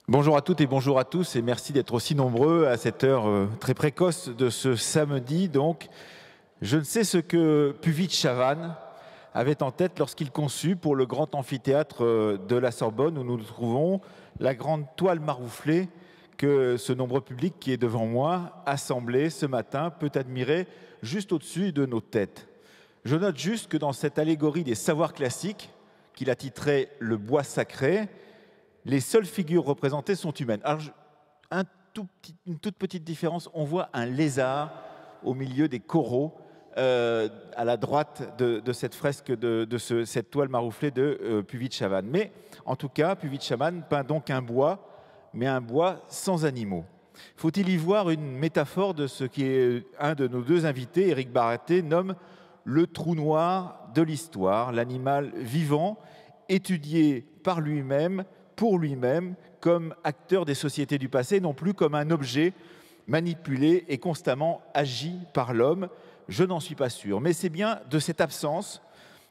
Bonjour à toutes et bonjour à tous et merci d'être aussi nombreux à cette heure très précoce de ce samedi. Donc, je ne sais ce que Puvis de Chavannes avait en tête lorsqu'il conçut pour le grand amphithéâtre de la Sorbonne où nous nous trouvons la grande toile marouflée que ce nombreux public qui est devant moi, assemblé ce matin, peut admirer juste au-dessus de nos têtes. Je note juste que dans cette allégorie des savoirs classiques, qu'il a titré Le bois sacré, les seules figures représentées sont humaines. Alors, une toute petite différence, on voit un lézard au milieu des coraux, à la droite de cette fresque, cette toile marouflée de Puvis de Chavannes. Mais en tout cas, Puvis de Chavannes peint donc un bois, mais un bois sans animaux. Faut-il y voir une métaphore de ce qui un de nos deux invités, Éric Baraté, nomme le trou noir de l'histoire, l'animal vivant, étudié par lui-même, pour lui-même, comme acteur des sociétés du passé, non plus comme un objet manipulé et constamment agi par l'homme. Je n'en suis pas sûr. Mais c'est bien de cette absence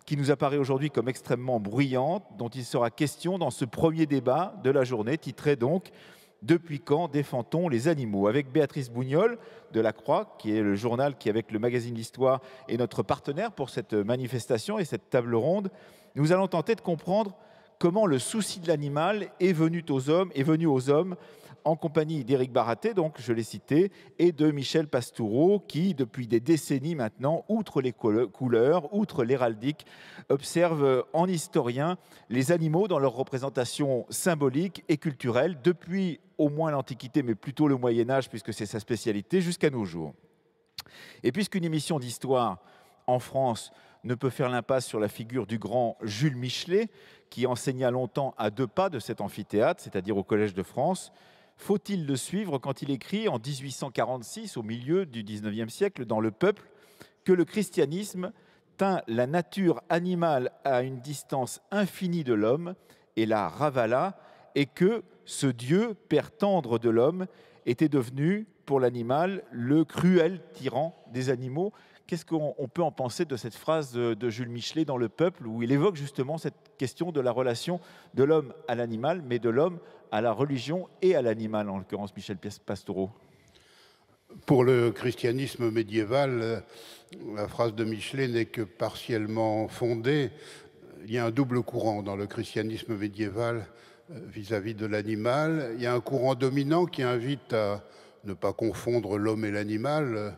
qui nous apparaît aujourd'hui comme extrêmement bruyante, dont il sera question dans ce premier débat de la journée, titré donc « Depuis quand défend-on les animaux ?» avec Béatrice Bougnol de La Croix, qui est le journal qui, avec le magazine L'Histoire, est notre partenaire pour cette manifestation et cette table ronde. Nous allons tenter de comprendre comment le souci de l'animal est venu aux hommes en compagnie d'Éric Baraté, donc je l'ai cité, et de Michel Pastoureau, qui, depuis des décennies maintenant, outre les couleurs, outre l'héraldique, observe en historien les animaux dans leur représentation symbolique et culturelle, depuis au moins l'Antiquité, mais plutôt le Moyen-Âge, puisque c'est sa spécialité, jusqu'à nos jours. Et puisqu'une émission d'histoire en France ne peut faire l'impasse sur la figure du grand Jules Michelet, qui enseigna longtemps à 2 pas de cet amphithéâtre, c'est-à-dire au Collège de France, faut-il le suivre quand il écrit en 1846, au milieu du XIXe siècle, dans Le Peuple, que le christianisme tint la nature animale à une distance infinie de l'homme et la ravala, et que ce Dieu, père tendre de l'homme, était devenu, pour l'animal, le cruel tyran des animaux. Qu'est-ce qu'on peut en penser de cette phrase de Jules Michelet dans Le Peuple, où il évoque justement cette question de la relation de l'homme à l'animal, mais de l'homme à la religion et à l'animal, en l'occurrence Michel Pastoureau? Pour le christianisme médiéval, la phrase de Michelet n'est que partiellement fondée. Il y a un double courant dans le christianisme médiéval vis-à-vis de l'animal. Il y a un courant dominant qui invite à ne pas confondre l'homme et l'animal.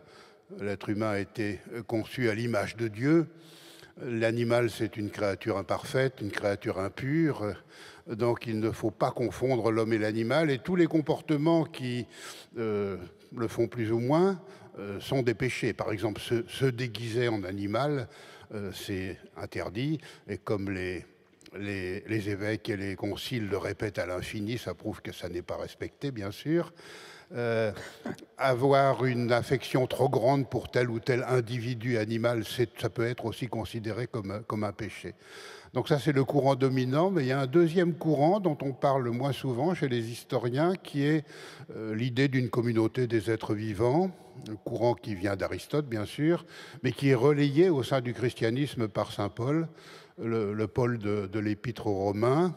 L'être humain a été conçu à l'image de Dieu. L'animal, c'est une créature imparfaite, une créature impure. Donc il ne faut pas confondre l'homme et l'animal. Et tous les comportements qui le font plus ou moins sont des péchés. Par exemple, se déguiser en animal, c'est interdit. Et comme les évêques et les conciles le répètent à l'infini, ça prouve que ça n'est pas respecté, bien sûr. Avoir une affection trop grande pour tel ou tel individu animal, ça peut être aussi considéré comme un péché. Donc ça, c'est le courant dominant, mais il y a un deuxième courant dont on parle moins souvent chez les historiens, qui est l'idée d'une communauté des êtres vivants, un courant qui vient d'Aristote, bien sûr, mais qui est relayé au sein du christianisme par saint Paul, le Paul de l'Épître aux Romains.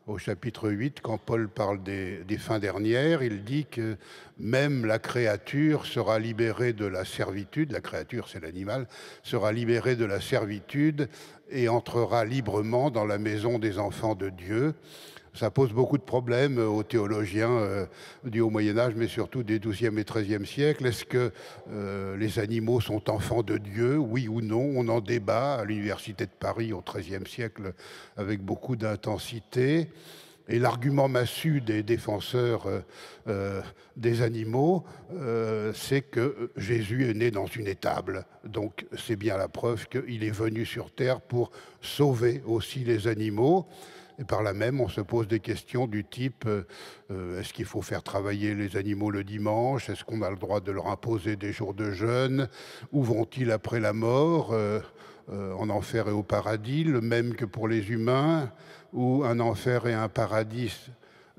Au chapitre 8, quand Paul parle des fins dernières, il dit que même la créature sera libérée de la servitude, la créature c'est l'animal, sera libérée de la servitude et entrera librement dans la maison des enfants de Dieu. Ça pose beaucoup de problèmes aux théologiens du Haut Moyen-Âge, mais surtout des XIIe et XIIIe siècles. Est-ce que les animaux sont enfants de Dieu, oui ou non? On en débat à l'Université de Paris au XIIIe siècle avec beaucoup d'intensité. Et l'argument massu des défenseurs des animaux, c'est que Jésus est né dans une étable. Donc c'est bien la preuve qu'il est venu sur terre pour sauver aussi les animaux. Et par là même, on se pose des questions du type est-ce qu'il faut faire travailler les animaux le dimanche? Est-ce qu'on a le droit de leur imposer des jours de jeûne? Où vont-ils après la mort? En enfer et au paradis, le même que pour les humains, ou un enfer et un paradis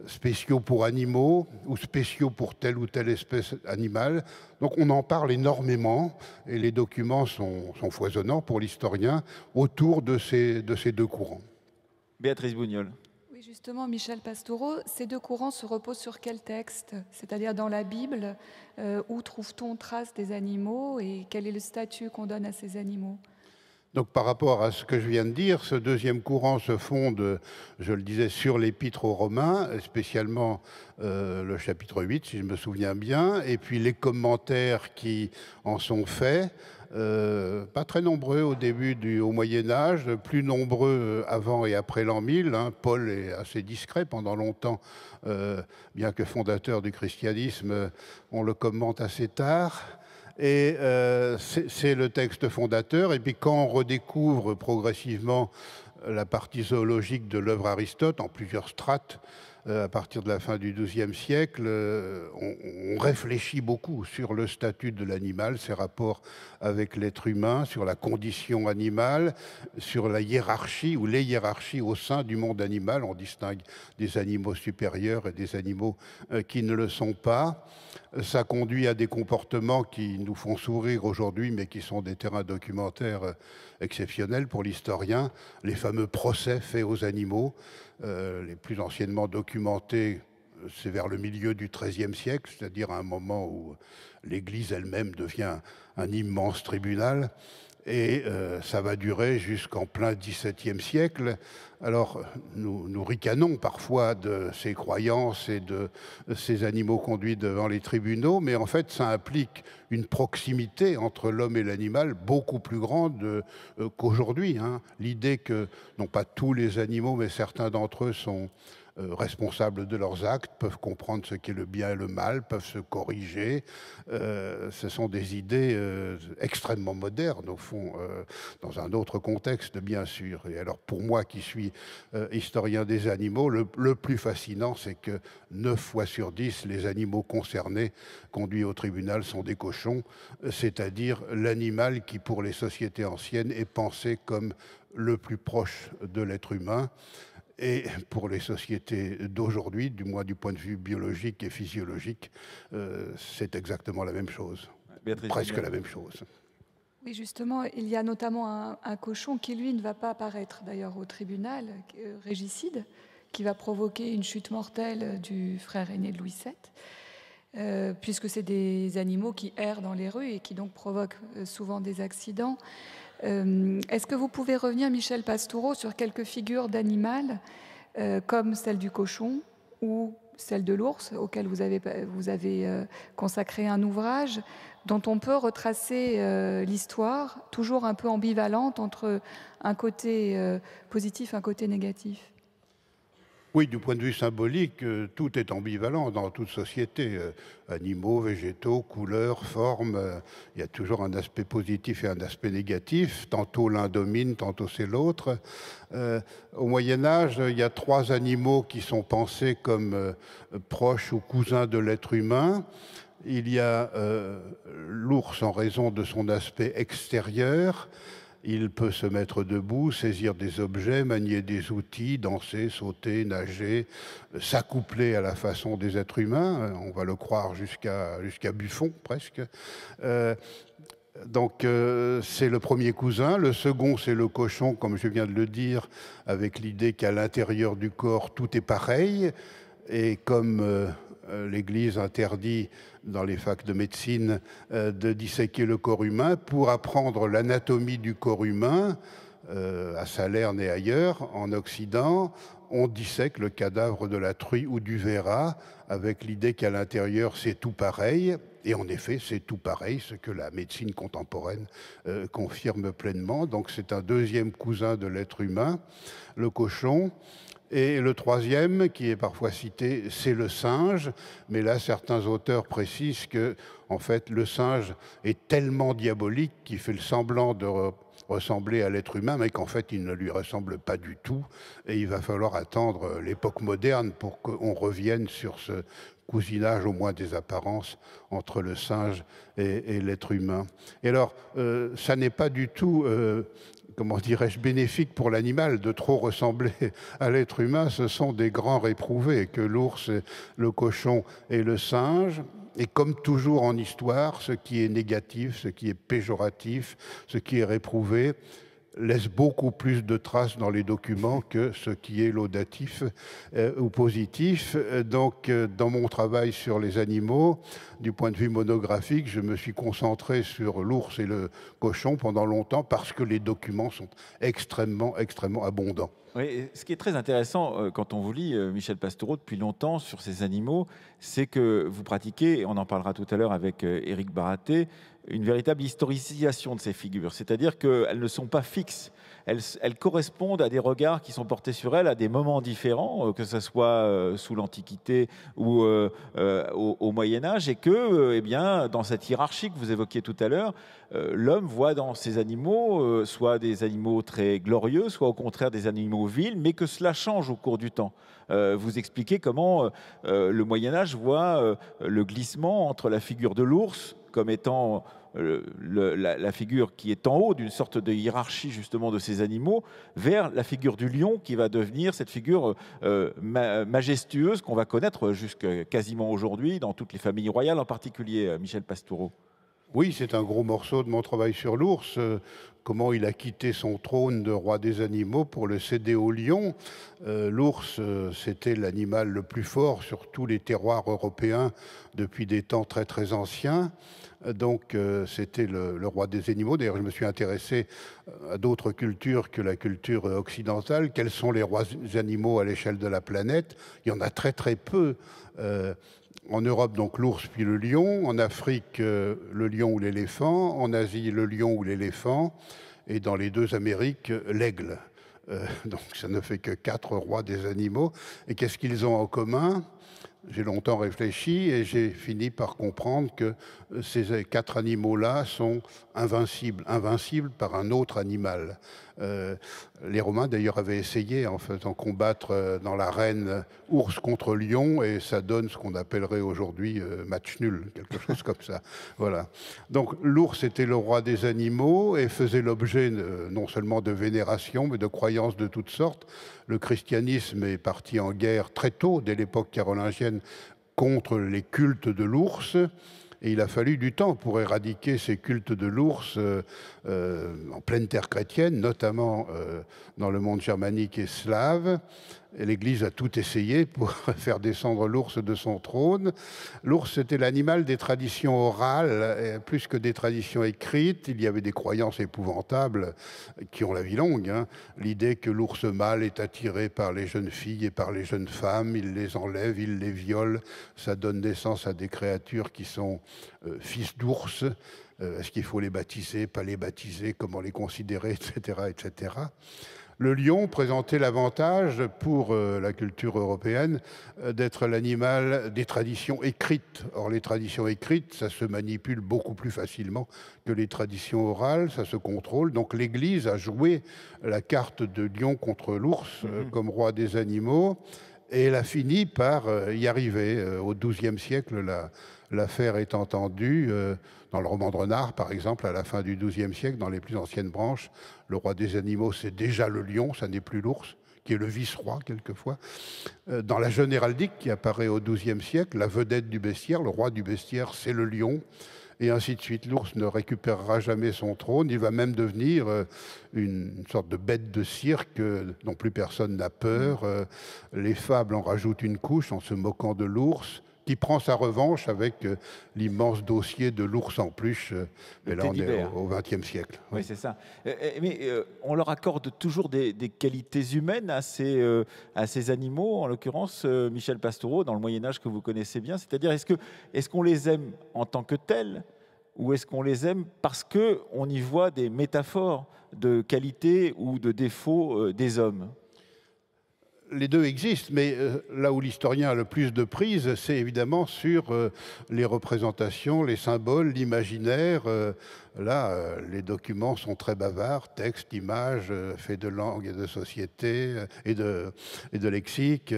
spéciaux pour animaux ou spéciaux pour telle ou telle espèce animale. Donc on en parle énormément et les documents sont foisonnants pour l'historien autour de ces deux courants. Béatrice Bougnol. Oui, Justement, Michel Pastoureau, ces deux courants se reposent sur quel texte? C'est-à-dire dans la Bible, où trouve-t-on trace des animaux et quel est le statut qu'on donne à ces animaux? Donc par rapport à ce que je viens de dire, ce deuxième courant se fonde, je le disais, sur l'Épître aux Romains, spécialement le chapitre 8, si je me souviens bien, et puis les commentaires qui en sont faits, pas très nombreux au Moyen-Âge, plus nombreux avant et après l'an 1000. Hein. Paul est assez discret pendant longtemps, bien que fondateur du christianisme, on le commente assez tard. Et c'est le texte fondateur. Et puis quand on redécouvre progressivement la partie zoologique de l'œuvre Aristote en plusieurs strates, à partir de la fin du XIIe siècle, on réfléchit beaucoup sur le statut de l'animal, ses rapports avec l'être humain, sur la condition animale, sur la hiérarchie ou les hiérarchies au sein du monde animal. On distingue des animaux supérieurs et des animaux qui ne le sont pas. Ça conduit à des comportements qui nous font sourire aujourd'hui, mais qui sont des terrains documentaires exceptionnels pour l'historien. Les fameux procès faits aux animaux, les plus anciennement documentés, c'est vers le milieu du XIIIe siècle, c'est-à-dire à un moment où l'Église elle-même devient un immense tribunal. Et ça va durer jusqu'en plein XVIIe siècle. Alors, nous ricanons parfois de ces croyances et de ces animaux conduits devant les tribunaux, mais en fait, ça implique une proximité entre l'homme et l'animal beaucoup plus grande qu'aujourd'hui. Hein. L'idée que, non pas tous les animaux, mais certains d'entre eux sont responsables de leurs actes, peuvent comprendre ce qu'est le bien et le mal, peuvent se corriger. Ce sont des idées extrêmement modernes, au fond, dans un autre contexte, bien sûr. Et alors, pour moi, qui suis historien des animaux, le plus fascinant, c'est que 9 fois sur 10, les animaux concernés, conduits au tribunal, sont des cochons, c'est-à-dire l'animal qui, pour les sociétés anciennes, est pensé comme le plus proche de l'être humain. Et pour les sociétés d'aujourd'hui, du moins du point de vue biologique et physiologique, c'est exactement la même chose, presque la même chose. Oui, justement, il y a notamment un cochon qui, lui, ne va pas apparaître d'ailleurs au tribunal, régicide, qui va provoquer une chute mortelle du frère aîné de Louis VII, puisque c'est des animaux qui errent dans les rues et qui donc provoquent souvent des accidents. Est-ce que vous pouvez revenir, Michel Pastoureau, sur quelques figures d'animal, comme celle du cochon ou celle de l'ours, auquel vous avez consacré un ouvrage, dont on peut retracer l'histoire, toujours un peu ambivalente entre un côté positif et un côté négatif? Oui, du point de vue symbolique, tout est ambivalent dans toute société. Animaux, végétaux, couleurs, formes, il y a toujours un aspect positif et un aspect négatif. Tantôt l'un domine, tantôt c'est l'autre. Au Moyen-Âge, il y a 3 animaux qui sont pensés comme proches ou cousins de l'être humain. Il y a l'ours en raison de son aspect extérieur. Il peut se mettre debout, saisir des objets, manier des outils, danser, sauter, nager, s'accoupler à la façon des êtres humains. On va le croire jusqu'à Buffon, presque. Donc c'est le premier cousin. Le second, c'est le cochon, comme je viens de le dire, avec l'idée qu'à l'intérieur du corps, tout est pareil. Et comme l'Église interdit dans les facs de médecine de disséquer le corps humain, pour apprendre l'anatomie du corps humain, à Salerne et ailleurs, en Occident, on dissèque le cadavre de la truie ou du verrat avec l'idée qu'à l'intérieur, c'est tout pareil. Et en effet, c'est tout pareil, ce que la médecine contemporaine confirme pleinement. Donc c'est un deuxième cousin de l'être humain, le cochon. Et le troisième, qui est parfois cité, c'est le singe. Mais là, certains auteurs précisent que, en fait, le singe est tellement diabolique qu'il fait le semblant de ressembler à l'être humain, mais qu'en fait, il ne lui ressemble pas du tout. Et il va falloir attendre l'époque moderne pour qu'on revienne sur ce cousinage, au moins des apparences, entre le singe et l'être humain. Et alors, ça n'est pas du tout... comment dirais-je, bénéfique pour l'animal de trop ressembler à l'être humain. Ce sont des grands réprouvés que l'ours, le cochon et le singe. Et comme toujours en histoire, ce qui est négatif, ce qui est péjoratif, ce qui est réprouvé, laisse beaucoup plus de traces dans les documents que ce qui est laudatif ou positif. Donc, dans mon travail sur les animaux, du point de vue monographique, je me suis concentré sur l'ours et le cochon pendant longtemps parce que les documents sont extrêmement, extrêmement abondants. Oui, et ce qui est très intéressant quand on vous lit, Michel Pastoureau, depuis longtemps sur ces animaux, c'est que vous pratiquez, et on en parlera tout à l'heure avec Éric Baraté, une véritable historicisation de ces figures. C'est-à-dire qu'elles ne sont pas fixes. Elles correspondent à des regards qui sont portés sur elles à des moments différents, que ce soit sous l'Antiquité ou au Moyen-Âge, et que, eh bien, dans cette hiérarchie que vous évoquiez tout à l'heure, l'homme voit dans ces animaux soit des animaux très glorieux, soit au contraire des animaux vils, mais que cela change au cours du temps. Vous expliquez comment le Moyen-Âge voit le glissement entre la figure de l'ours comme étant la figure qui est en haut d'une sorte de hiérarchie justement de ces animaux, vers la figure du lion qui va devenir cette figure majestueuse qu'on va connaître jusqu'à quasiment aujourd'hui dans toutes les familles royales, en particulier Michel Pastoureau. Oui, c'est un gros morceau de mon travail sur l'ours. Comment il a quitté son trône de roi des animaux pour le céder au lion. L'ours, c'était l'animal le plus fort sur tous les terroirs européens depuis des temps très très anciens. Donc c'était le roi des animaux. D'ailleurs, je me suis intéressé à d'autres cultures que la culture occidentale. Quels sont les rois des animaux à l'échelle de la planète? Il y en a très très peu. En Europe, donc l'ours puis le lion. En Afrique, le lion ou l'éléphant. En Asie, le lion ou l'éléphant. Et dans les deux Amériques, l'aigle. Donc ça ne fait que 4 rois des animaux. Et qu'est-ce qu'ils ont en commun? J'ai longtemps réfléchi et j'ai fini par comprendre que ces 4 animaux-là sont invincibles, invincibles par un autre animal. Les Romains d'ailleurs avaient essayé en faisant combattre dans l'arène ours contre lion et ça donne ce qu'on appellerait aujourd'hui match nul, quelque chose comme ça. Voilà. Donc l'ours était le roi des animaux et faisait l'objet non seulement de vénération mais de croyances de toutes sortes. Le christianisme est parti en guerre très tôt, dès l'époque carolingienne, contre les cultes de l'ours. Et il a fallu du temps pour éradiquer ces cultes de l'ours en pleine terre chrétienne, notamment dans le monde germanique et slave. Et l'Église a tout essayé pour faire descendre l'ours de son trône. L'ours, c'était l'animal des traditions orales, plus que des traditions écrites. Il y avait des croyances épouvantables qui ont la vie longue. Hein. L'idée que l'ours mâle est attiré par les jeunes filles et par les jeunes femmes, il les enlève, il les viole. Ça donne naissance à des créatures qui sont fils d'ours. Est-ce qu'il faut les baptiser, pas les baptiser, comment les considérer, etc., etc. Le lion présentait l'avantage pour la culture européenne d'être l'animal des traditions écrites. Or, les traditions écrites, ça se manipule beaucoup plus facilement que les traditions orales, ça se contrôle. Donc l'Église a joué la carte de lion contre l'ours comme roi des animaux et elle a fini par y arriver. Au XIIe siècle, l'affaire est entendue. Dans le roman de Renard, par exemple, à la fin du XIIe siècle, dans les plus anciennes branches, le roi des animaux, c'est déjà le lion, ça n'est plus l'ours, qui est le vice-roi, quelquefois. Dans la Jeune héraldique, qui apparaît au XIIe siècle, la vedette du bestiaire, le roi du bestiaire, c'est le lion, et ainsi de suite. L'ours ne récupérera jamais son trône, il va même devenir une sorte de bête de cirque dont plus personne n'a peur. Les fables en rajoutent une couche en se moquant de l'ours, qui prend sa revanche avec l'immense dossier de l'ours en peluche. Mais là, on est au XXe siècle. Oui, c'est ça. Mais on leur accorde toujours des qualités humaines à ces animaux, en l'occurrence, Michel Pastoureau, dans le Moyen-Âge que vous connaissez bien. C'est-à-dire, est-ce qu'on les aime en tant que tels ou est-ce qu'on les aime parce qu'on y voit des métaphores de qualité ou de défauts des hommes ? Les deux existent, mais là où l'historien a le plus de prise, c'est évidemment sur les représentations, les symboles, l'imaginaire. Là, les documents sont très bavards, textes, images, faits de langue et de société et de lexique,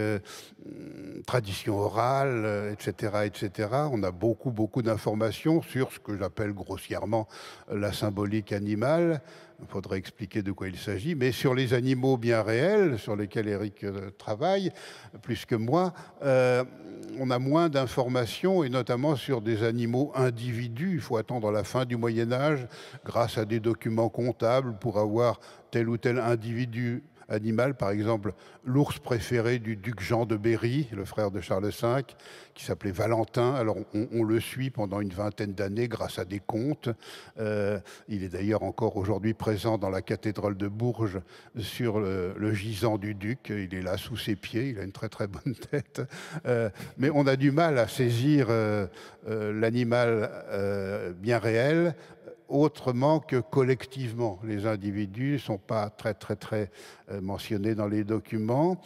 tradition orale, etc., etc. On a beaucoup d'informations sur ce que j'appelle grossièrement la symbolique animale. Il faudrait expliquer de quoi il s'agit. Mais sur les animaux bien réels, sur lesquels Éric travaille, plus que moi, on a moins d'informations, et notamment sur des animaux individus. Il faut attendre la fin du Moyen-Âge, grâce à des documents comptables, pour avoir tel ou tel individu animal. Par exemple, l'ours préféré du duc Jean de Berry, le frère de Charles V, qui s'appelait Valentin. Alors on le suit pendant une vingtaine d'années grâce à des contes. Il est d'ailleurs encore aujourd'hui présent dans la cathédrale de Bourges sur le gisant du duc. Il est là sous ses pieds, il a une très très bonne tête. Mais on a du mal à saisir l'animal bien réel autrement que collectivement. Les individus ne sont pas très mentionnés dans les documents.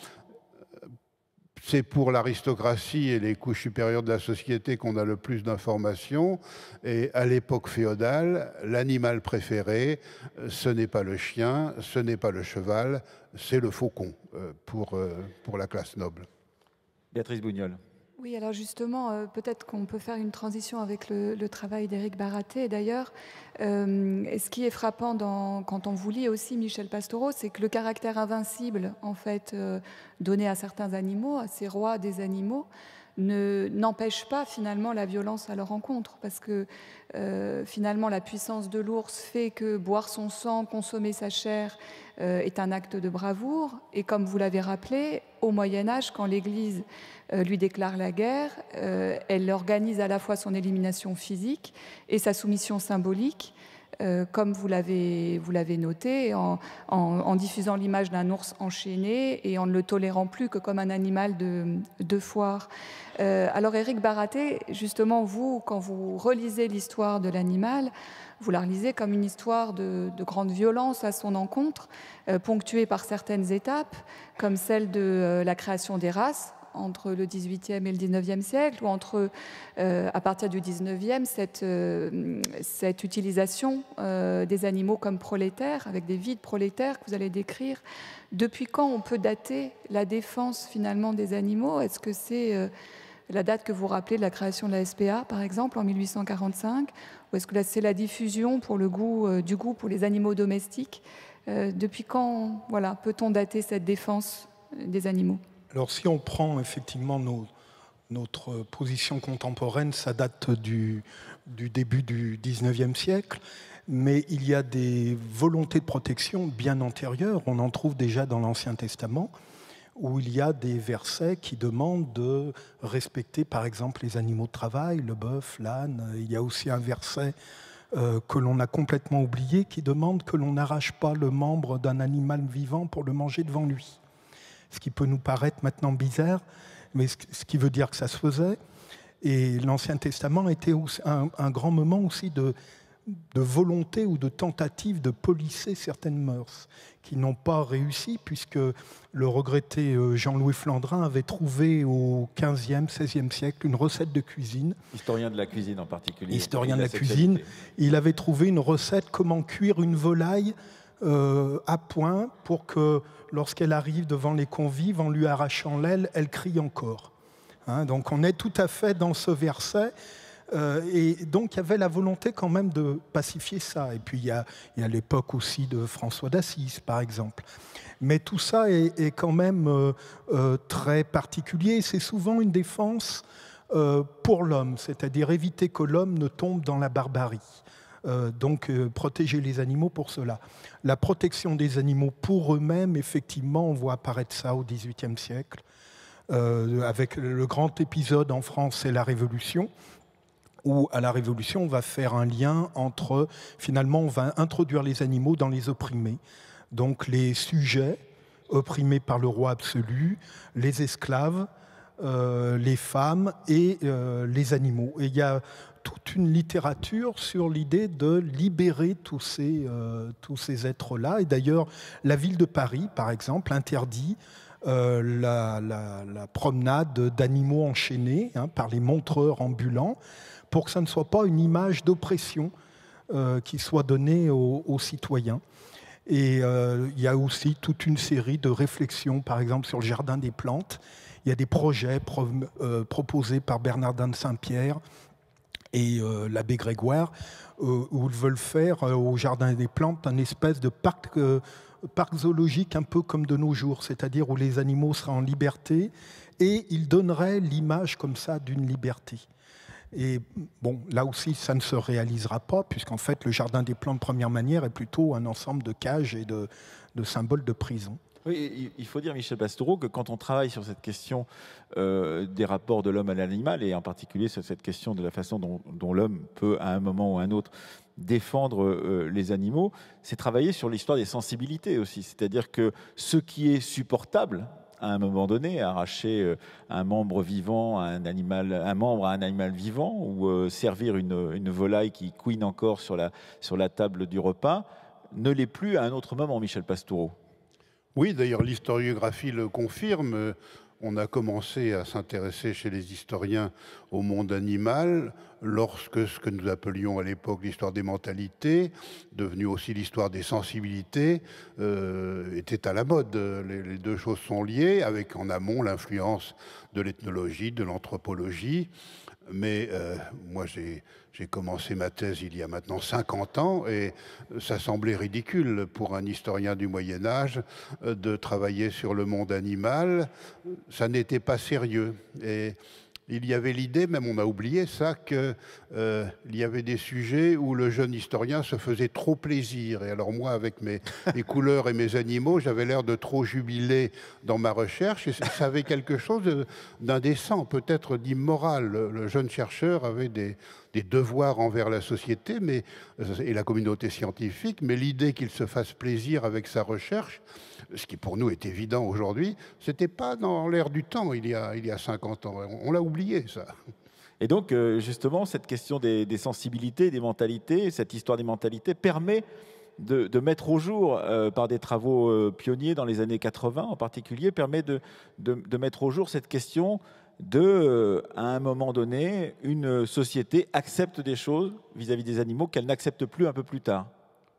C'est pour l'aristocratie et les couches supérieures de la société qu'on a le plus d'informations. Et à l'époque féodale, l'animal préféré, ce n'est pas le chien, ce n'est pas le cheval, c'est le faucon pour la classe noble. Béatrice Bougnol. Oui, alors justement, peut-être qu'on peut faire une transition avec le travail d'Éric Baraté. D'ailleurs, ce qui est frappant quand on vous lit aussi Michel Pastoureau, c'est que le caractère invincible, en fait, donné à certains animaux, à ces rois des animaux, n'empêche pas finalement la violence à leur encontre, parce que finalement la puissance de l'ours fait que boire son sang, consommer sa chair est un acte de bravoure. Et comme vous l'avez rappelé, au Moyen-Âge, quand l'Église lui déclare la guerre, elle organise à la fois son élimination physique et sa soumission symbolique, comme vous l'avez noté, en diffusant l'image d'un ours enchaîné et en ne le tolérant plus que comme un animal de foire. Alors Éric Baraté, justement, vous, quand vous relisez l'histoire de l'animal, vous la relisez comme une histoire de grande violence à son encontre, ponctuée par certaines étapes, comme celle de la création des races, entre le XVIIIe et le XIXe siècle, ou entre, à partir du XIXe, cette utilisation des animaux comme prolétaires, avec des vies de prolétaires que vous allez décrire. Depuis quand on peut dater la défense finalement des animaux? Est-ce que c'est la date que vous rappelez de la création de la SPA, par exemple, en 1845, ou est-ce que c'est la diffusion pour du goût pour les animaux domestiques? Depuis quand peut-on dater cette défense des animaux? Alors si on prend effectivement notre position contemporaine, ça date du début du XIXe siècle, mais il y a des volontés de protection bien antérieures. On en trouve déjà dans l'Ancien Testament, où il y a des versets qui demandent de respecter par exemple les animaux de travail, le bœuf, l'âne. Il y a aussi un verset que l'on a complètement oublié qui demande que l'on n'arrache pas le membre d'un animal vivant pour le manger devant lui. Ce qui peut nous paraître maintenant bizarre, mais ce qui veut dire que ça se faisait. Et l'Ancien Testament était un grand moment aussi de volonté ou de tentative de polisser certaines mœurs qui n'ont pas réussi, puisque le regretté Jean-Louis Flandrin avait trouvé au XVe, XVIe siècle une recette de cuisine. Historien de la cuisine en particulier. Historien de la cuisine. Il avait trouvé une recette comment cuire une volaille à point pour que lorsqu'elle arrive devant les convives, en lui arrachant l'aile, elle crie encore. Donc on est tout à fait dans ce verset. Et donc il y avait la volonté quand même de pacifier ça. Et puis il y a l'époque aussi de François d'Assise, par exemple. Mais tout ça est quand même très particulier. C'est souvent une défense pour l'homme, c'est-à-dire éviter que l'homme ne tombe dans la barbarie. Donc protéger les animaux pour cela. La protection des animaux pour eux-mêmes, effectivement, on voit apparaître ça au XVIIIe siècle. Avec le grand épisode en France, c'est la Révolution, où à la Révolution, on va faire un lien entre, finalement, on va introduire les animaux dans les opprimés. Donc les sujets opprimés par le roi absolu, les esclaves, les femmes et les animaux. Et il y a toute une littérature sur l'idée de libérer tous ces êtres-là. Et d'ailleurs, la ville de Paris, par exemple, interdit la promenade d'animaux enchaînés par les montreurs ambulants pour que ça ne soit pas une image d'oppression qui soit donnée aux citoyens. Et il y a aussi toute une série de réflexions, par exemple, sur le jardin des plantes. Il y a des projets proposés par Bernardin de Saint-Pierre et l'abbé Grégoire, où ils veulent faire au Jardin des Plantes un espèce de parc zoologique un peu comme de nos jours, c'est-à-dire où les animaux seraient en liberté, et ils donneraient l'image comme ça d'une liberté. Et bon, là aussi, ça ne se réalisera pas, puisqu'en fait, le Jardin des Plantes, première manière, est plutôt un ensemble de cages et de symboles de prison. Oui, il faut dire, Michel Pastoureau, que quand on travaille sur cette question des rapports de l'homme à l'animal, et en particulier sur cette question de la façon dont l'homme peut, à un moment ou à un autre, défendre les animaux, c'est travailler sur l'histoire des sensibilités aussi. C'est-à-dire que ce qui est supportable, à un moment donné, arracher un membre vivant à un membre à un animal vivant, ou servir une volaille qui couine encore sur la table du repas, ne l'est plus à un autre moment, Michel Pastoureau. Oui, d'ailleurs, l'historiographie le confirme. On a commencé à s'intéresser chez les historiens au monde animal lorsque ce que nous appelions à l'époque l'histoire des mentalités, devenu aussi l'histoire des sensibilités, était à la mode. Les deux choses sont liées, avec en amont l'influence de l'ethnologie, de l'anthropologie. Mais moi, j'ai commencé ma thèse il y a maintenant 50 ans et ça semblait ridicule pour un historien du Moyen-Âge de travailler sur le monde animal. Ça n'était pas sérieux. Et il y avait l'idée, même on a oublié ça, qu'il y avait des sujets où le jeune historien se faisait trop plaisir. Et alors moi, avec mes couleurs et mes animaux, j'avais l'air de trop jubiler dans ma recherche. Et ça avait quelque chose d'indécent, peut-être d'immoral. Le jeune chercheur avait des devoirs envers la société et la communauté scientifique, mais l'idée qu'il se fasse plaisir avec sa recherche, ce qui pour nous est évident aujourd'hui, c'était pas dans l'air du temps il y a 50 ans. On l'a oublié, ça. Et donc, justement, cette question des sensibilités, des mentalités, cette histoire des mentalités permet de mettre au jour, par des travaux pionniers dans les années 80 en particulier, permet de mettre au jour cette question à un moment donné, une société accepte des choses vis-à-vis des animaux qu'elle n'accepte plus un peu plus tard.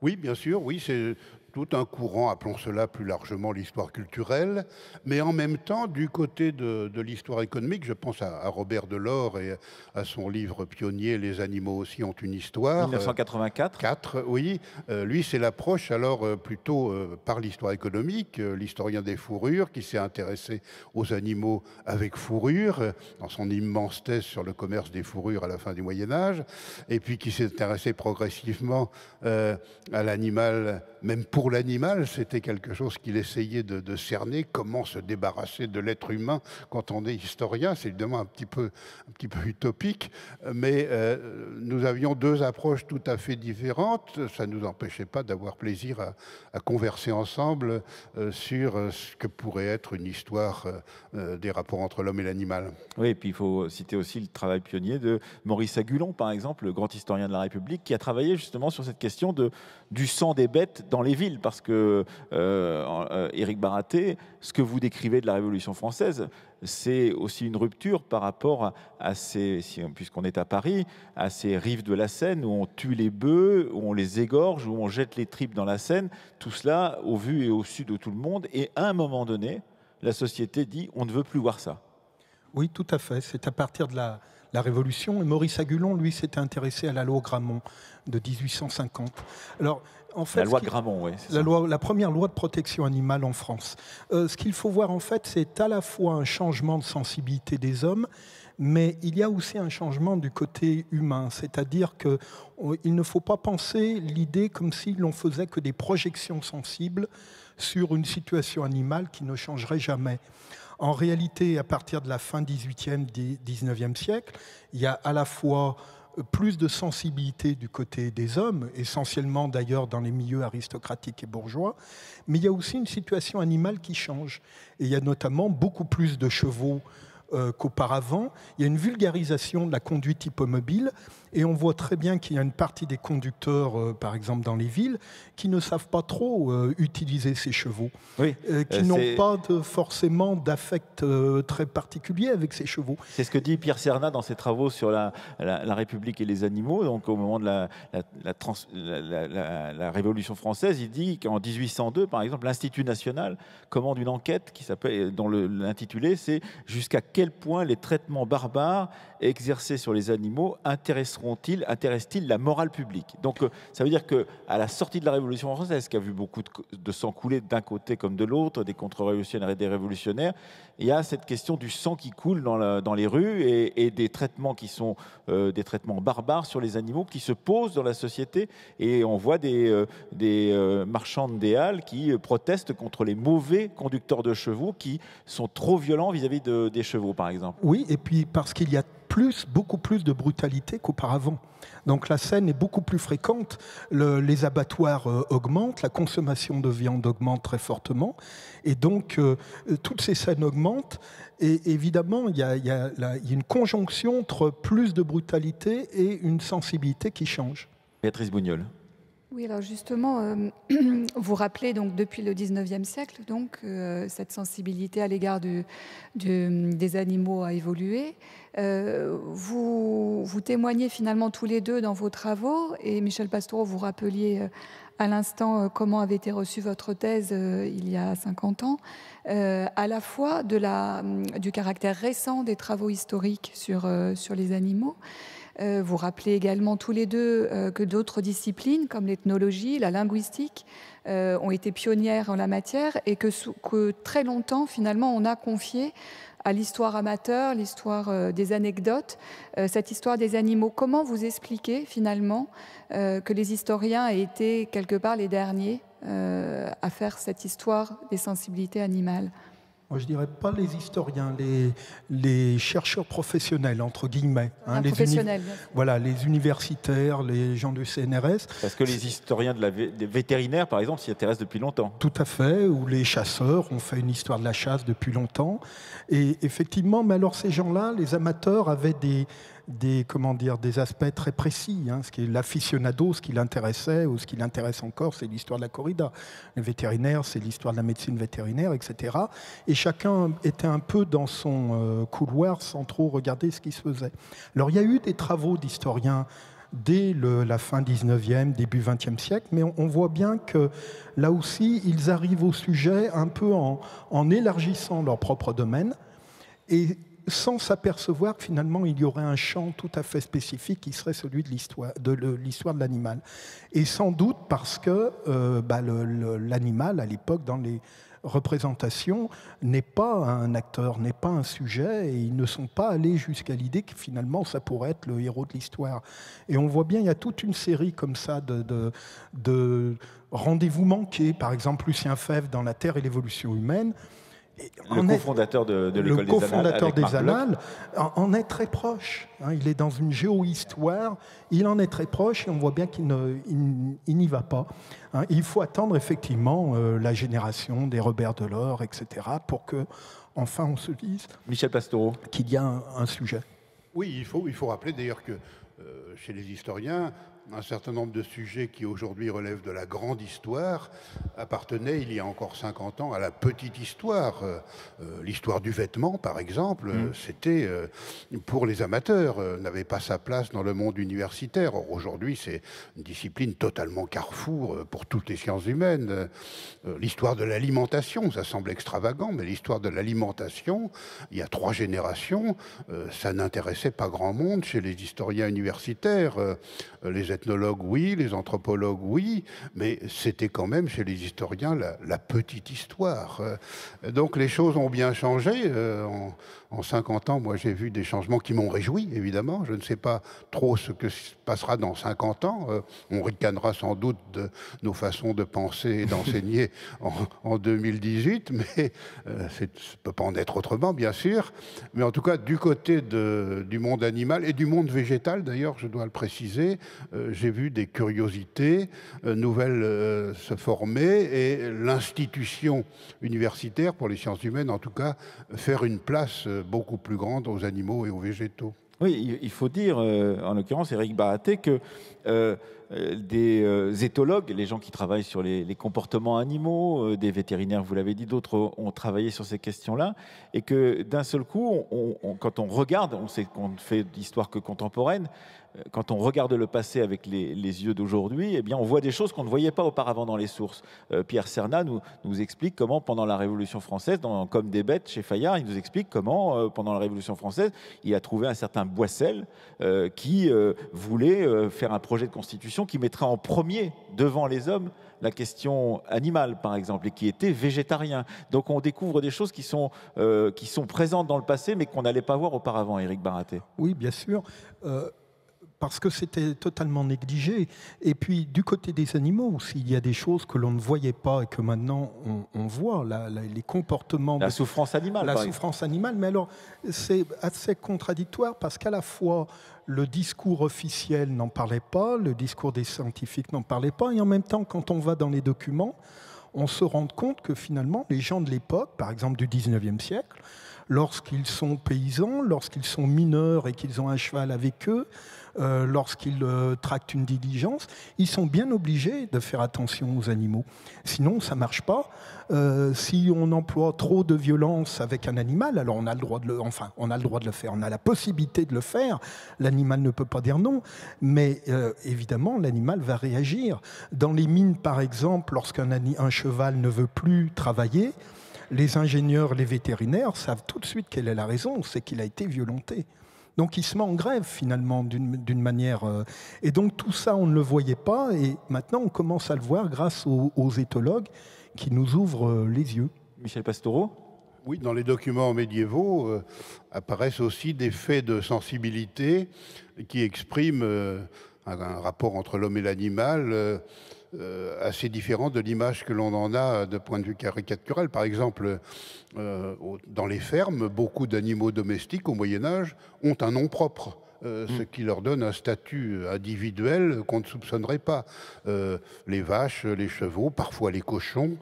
Oui, bien sûr, oui, c'est tout un courant, appelons cela plus largement l'histoire culturelle, mais en même temps, du côté de l'histoire économique, je pense à Robert Delors et à son livre pionnier « Les animaux aussi ont une histoire ». 1984. Oui. Lui, c'est l'approche alors plutôt par l'histoire économique, l'historien des fourrures qui s'est intéressé aux animaux avec fourrure, dans son immense thèse sur le commerce des fourrures à la fin du Moyen-Âge, et puis qui s'est intéressé progressivement à l'animal, même pour l'animal, c'était quelque chose qu'il essayait de cerner, comment se débarrasser de l'être humain quand on est historien. C'est évidemment un petit peu utopique, mais nous avions deux approches tout à fait différentes. Ça ne nous empêchait pas d'avoir plaisir à converser ensemble sur ce que pourrait être une histoire des rapports entre l'homme et l'animal. Oui, et puis il faut citer aussi le travail pionnier de Maurice Agulon, par exemple, le grand historien de la République, qui a travaillé justement sur cette question du sang des bêtes dans les villes, parce que Éric Baraté, ce que vous décrivez de la Révolution française, c'est aussi une rupture par rapport à puisqu'on est à Paris, à ces rives de la Seine où on tue les bœufs, où on les égorge, où on jette les tripes dans la Seine, tout cela au vu et au su de tout le monde. Et à un moment donné, la société dit on ne veut plus voir ça. Oui, tout à fait. C'est à partir de la Révolution. Et Maurice Agulon, lui, s'était intéressé à la loi Grammont de 1850. Alors, en fait, la loi de Grammont, oui. La première loi de protection animale en France. Ce qu'il faut voir, en fait, c'est à la fois un changement de sensibilité des hommes, mais il y a aussi un changement du côté humain. C'est-à-dire qu'il ne faut pas penser l'idée comme si l'on faisait que des projections sensibles sur une situation animale qui ne changerait jamais. En réalité, à partir de la fin 18e, 19e siècle, il y a à la fois plus de sensibilité du côté des hommes, essentiellement d'ailleurs dans les milieux aristocratiques et bourgeois, mais il y a aussi une situation animale qui change. Et il y a notamment beaucoup plus de chevaux qu'auparavant. Il y a une vulgarisation de la conduite hippomobile et on voit très bien qu'il y a une partie des conducteurs, par exemple dans les villes, qui ne savent pas trop utiliser ces chevaux, oui, qui n'ont pas forcément d'affect très particulier avec ces chevaux. C'est ce que dit Pierre Cernat dans ses travaux sur la République et les animaux. Donc au moment de la Révolution française, il dit qu'en 1802, par exemple, l'Institut national commande une enquête dont l'intitulé c'est « Jusqu'à quel quel point les traitements barbares exercés sur les animaux intéressent-ils la morale publique? Donc ça veut dire qu'à la sortie de la Révolution française, qui a vu beaucoup de sang couler d'un côté comme de l'autre, des contre-révolutionnaires et des révolutionnaires, il y a cette question du sang qui coule dans les rues et des traitements qui sont des traitements barbares sur les animaux qui se posent dans la société. Et on voit des marchandes des Halles qui protestent contre les mauvais conducteurs de chevaux qui sont trop violents vis-à-vis des chevaux, par exemple. Oui, et puis parce qu'il y a beaucoup plus de brutalité qu'auparavant. Donc la scène est beaucoup plus fréquente, les abattoirs augmentent, la consommation de viande augmente très fortement, et donc toutes ces scènes augmentent, et évidemment il y a une conjonction entre plus de brutalité et une sensibilité qui change. Béatrice Bougnol. Oui, alors justement, vous rappelez donc depuis le 19e siècle, donc, cette sensibilité à l'égard des animaux a évolué. Vous témoignez finalement tous les deux dans vos travaux, et Michel Pastoureau, vous rappeliez à l'instant comment avait été reçue votre thèse il y a 50 ans, à la fois du caractère récent des travaux historiques sur les animaux. Vous rappelez également tous les deux que d'autres disciplines, comme l'ethnologie, la linguistique, ont été pionnières en la matière, et que très longtemps, finalement, on a confié à l'histoire amateur, l'histoire des anecdotes, cette histoire des animaux. Comment vous expliquez, finalement, que les historiens aient été, quelque part, les derniers à faire cette histoire des sensibilités animales ? Moi, je dirais pas les historiens, les chercheurs professionnels, entre guillemets. Hein, professionnels. Voilà, les universitaires, les gens du CNRS. Parce que les historiens des vétérinaires, par exemple, s'y intéressent depuis longtemps. Tout à fait, ou les chasseurs ont fait une histoire de la chasse depuis longtemps. Et effectivement, mais alors ces gens-là, les amateurs, avaient des aspects très précis. Ce qui est l'aficionado, ce qui l'intéressait, ou ce qui l'intéresse encore, c'est l'histoire de la corrida. Les vétérinaires, c'est l'histoire de la médecine vétérinaire, etc. Et chacun était un peu dans son couloir sans trop regarder ce qui se faisait. Alors il y a eu des travaux d'historiens dès la fin 19e, début 20e siècle, mais on voit bien que là aussi, ils arrivent au sujet un peu en élargissant leur propre domaine, et sans s'apercevoir que finalement il y aurait un champ tout à fait spécifique qui serait celui de l'histoire de l'animal. Et sans doute parce que l'animal, à l'époque, dans les représentations, n'est pas un acteur, n'est pas un sujet, et ils ne sont pas allés jusqu'à l'idée que finalement ça pourrait être le héros de l'histoire. Et on voit bien, il y a toute une série comme ça de rendez-vous manqués. Par exemple, Lucien Febvre dans La Terre et l'évolution humaine. Le cofondateur de l'école des Annales. Le cofondateur des Annales en est très proche. Il est dans une géohistoire, il en est très proche, et on voit bien qu'il n'y va pas. Il faut attendre effectivement la génération des Robert Delors, etc., pour que, enfin, on se dise Michel Pastoureau qu'il y a un sujet. Oui, il faut rappeler d'ailleurs que chez les historiens, un certain nombre de sujets qui aujourd'hui relèvent de la grande histoire appartenaient il y a encore 50 ans à la petite histoire. L'histoire du vêtement, par exemple, c'était pour les amateurs, n'avait pas sa place dans le monde universitaire. Or, aujourd'hui, c'est une discipline totalement carrefour pour toutes les sciences humaines. L'histoire de l'alimentation, ça semble extravagant, mais l'histoire de l'alimentation, il y a 3 générations, ça n'intéressait pas grand monde chez les historiens universitaires. Les ethnologues, oui, les anthropologues, oui, mais c'était quand même chez les historiens la petite histoire. Donc les choses ont bien changé. En 50 ans, moi j'ai vu des changements qui m'ont réjoui, évidemment. Je ne sais pas trop ce que se passera dans 50 ans. On ricanera sans doute de nos façons de penser et d'enseigner en 2018, mais ça ne peut pas en être autrement, bien sûr. Mais en tout cas, du côté du monde animal et du monde végétal, d'ailleurs, je dois le préciser, j'ai vu des curiosités nouvelles se former, et l'institution universitaire pour les sciences humaines, en tout cas, faire une place beaucoup plus grande aux animaux et aux végétaux. Oui, il faut dire, en l'occurrence, Éric Baraté, que des éthologues, les gens qui travaillent sur les comportements animaux, des vétérinaires, vous l'avez dit, d'autres ont travaillé sur ces questions-là, et que d'un seul coup, quand on regarde, on sait qu'on ne fait d'histoire que contemporaine, quand on regarde le passé avec les yeux d'aujourd'hui, eh bien, on voit des choses qu'on ne voyait pas auparavant dans les sources. Pierre Cernat nous explique comment, pendant la Révolution française, dans Comme des bêtes, chez Fayard, il nous explique comment, pendant la Révolution française, il a trouvé un certain Boissel qui voulait faire un projet de constitution qui mettrait en premier, devant les hommes, la question animale, par exemple, et qui était végétarien. Donc on découvre des choses qui sont présentes dans le passé, mais qu'on n'allait pas voir auparavant, Éric Baraté. Oui, bien sûr. Parce que c'était totalement négligé. Et puis, du côté des animaux aussi, il y a des choses que l'on ne voyait pas et que maintenant on voit, les comportements... La souffrance animale, La souffrance animale, mais alors, c'est assez contradictoire parce qu'à la fois, le discours officiel n'en parlait pas, le discours des scientifiques n'en parlait pas, et en même temps, quand on va dans les documents, on se rend compte que finalement, les gens de l'époque, par exemple du 19e siècle, lorsqu'ils sont paysans, lorsqu'ils sont mineurs et qu'ils ont un cheval avec eux, lorsqu'ils tractent une diligence, ils sont bien obligés de faire attention aux animaux. Sinon, ça ne marche pas. Si on emploie trop de violence avec un animal, alors on a le droit de on a le droit de le faire, on a la possibilité de le faire. L'animal ne peut pas dire non, mais évidemment, l'animal va réagir. Dans les mines, par exemple, lorsqu'un cheval ne veut plus travailler, les ingénieurs, les vétérinaires savent tout de suite quelle est la raison, c'est qu'il a été violenté. Donc il se met en grève finalement d'une manière... Et donc tout ça, on ne le voyait pas et maintenant on commence à le voir grâce aux éthologues qui nous ouvrent les yeux. Michel Pastoureau ? Oui, dans les documents médiévaux apparaissent aussi des faits de sensibilité qui expriment un rapport entre l'homme et l'animal assez différent de l'image que l'on en a de point de vue caricatural. Par exemple, dans les fermes, beaucoup d'animaux domestiques au Moyen-Âge ont un nom propre. Ce qui leur donne un statut individuel qu'on ne soupçonnerait pas. Les vaches, les chevaux, parfois les cochons.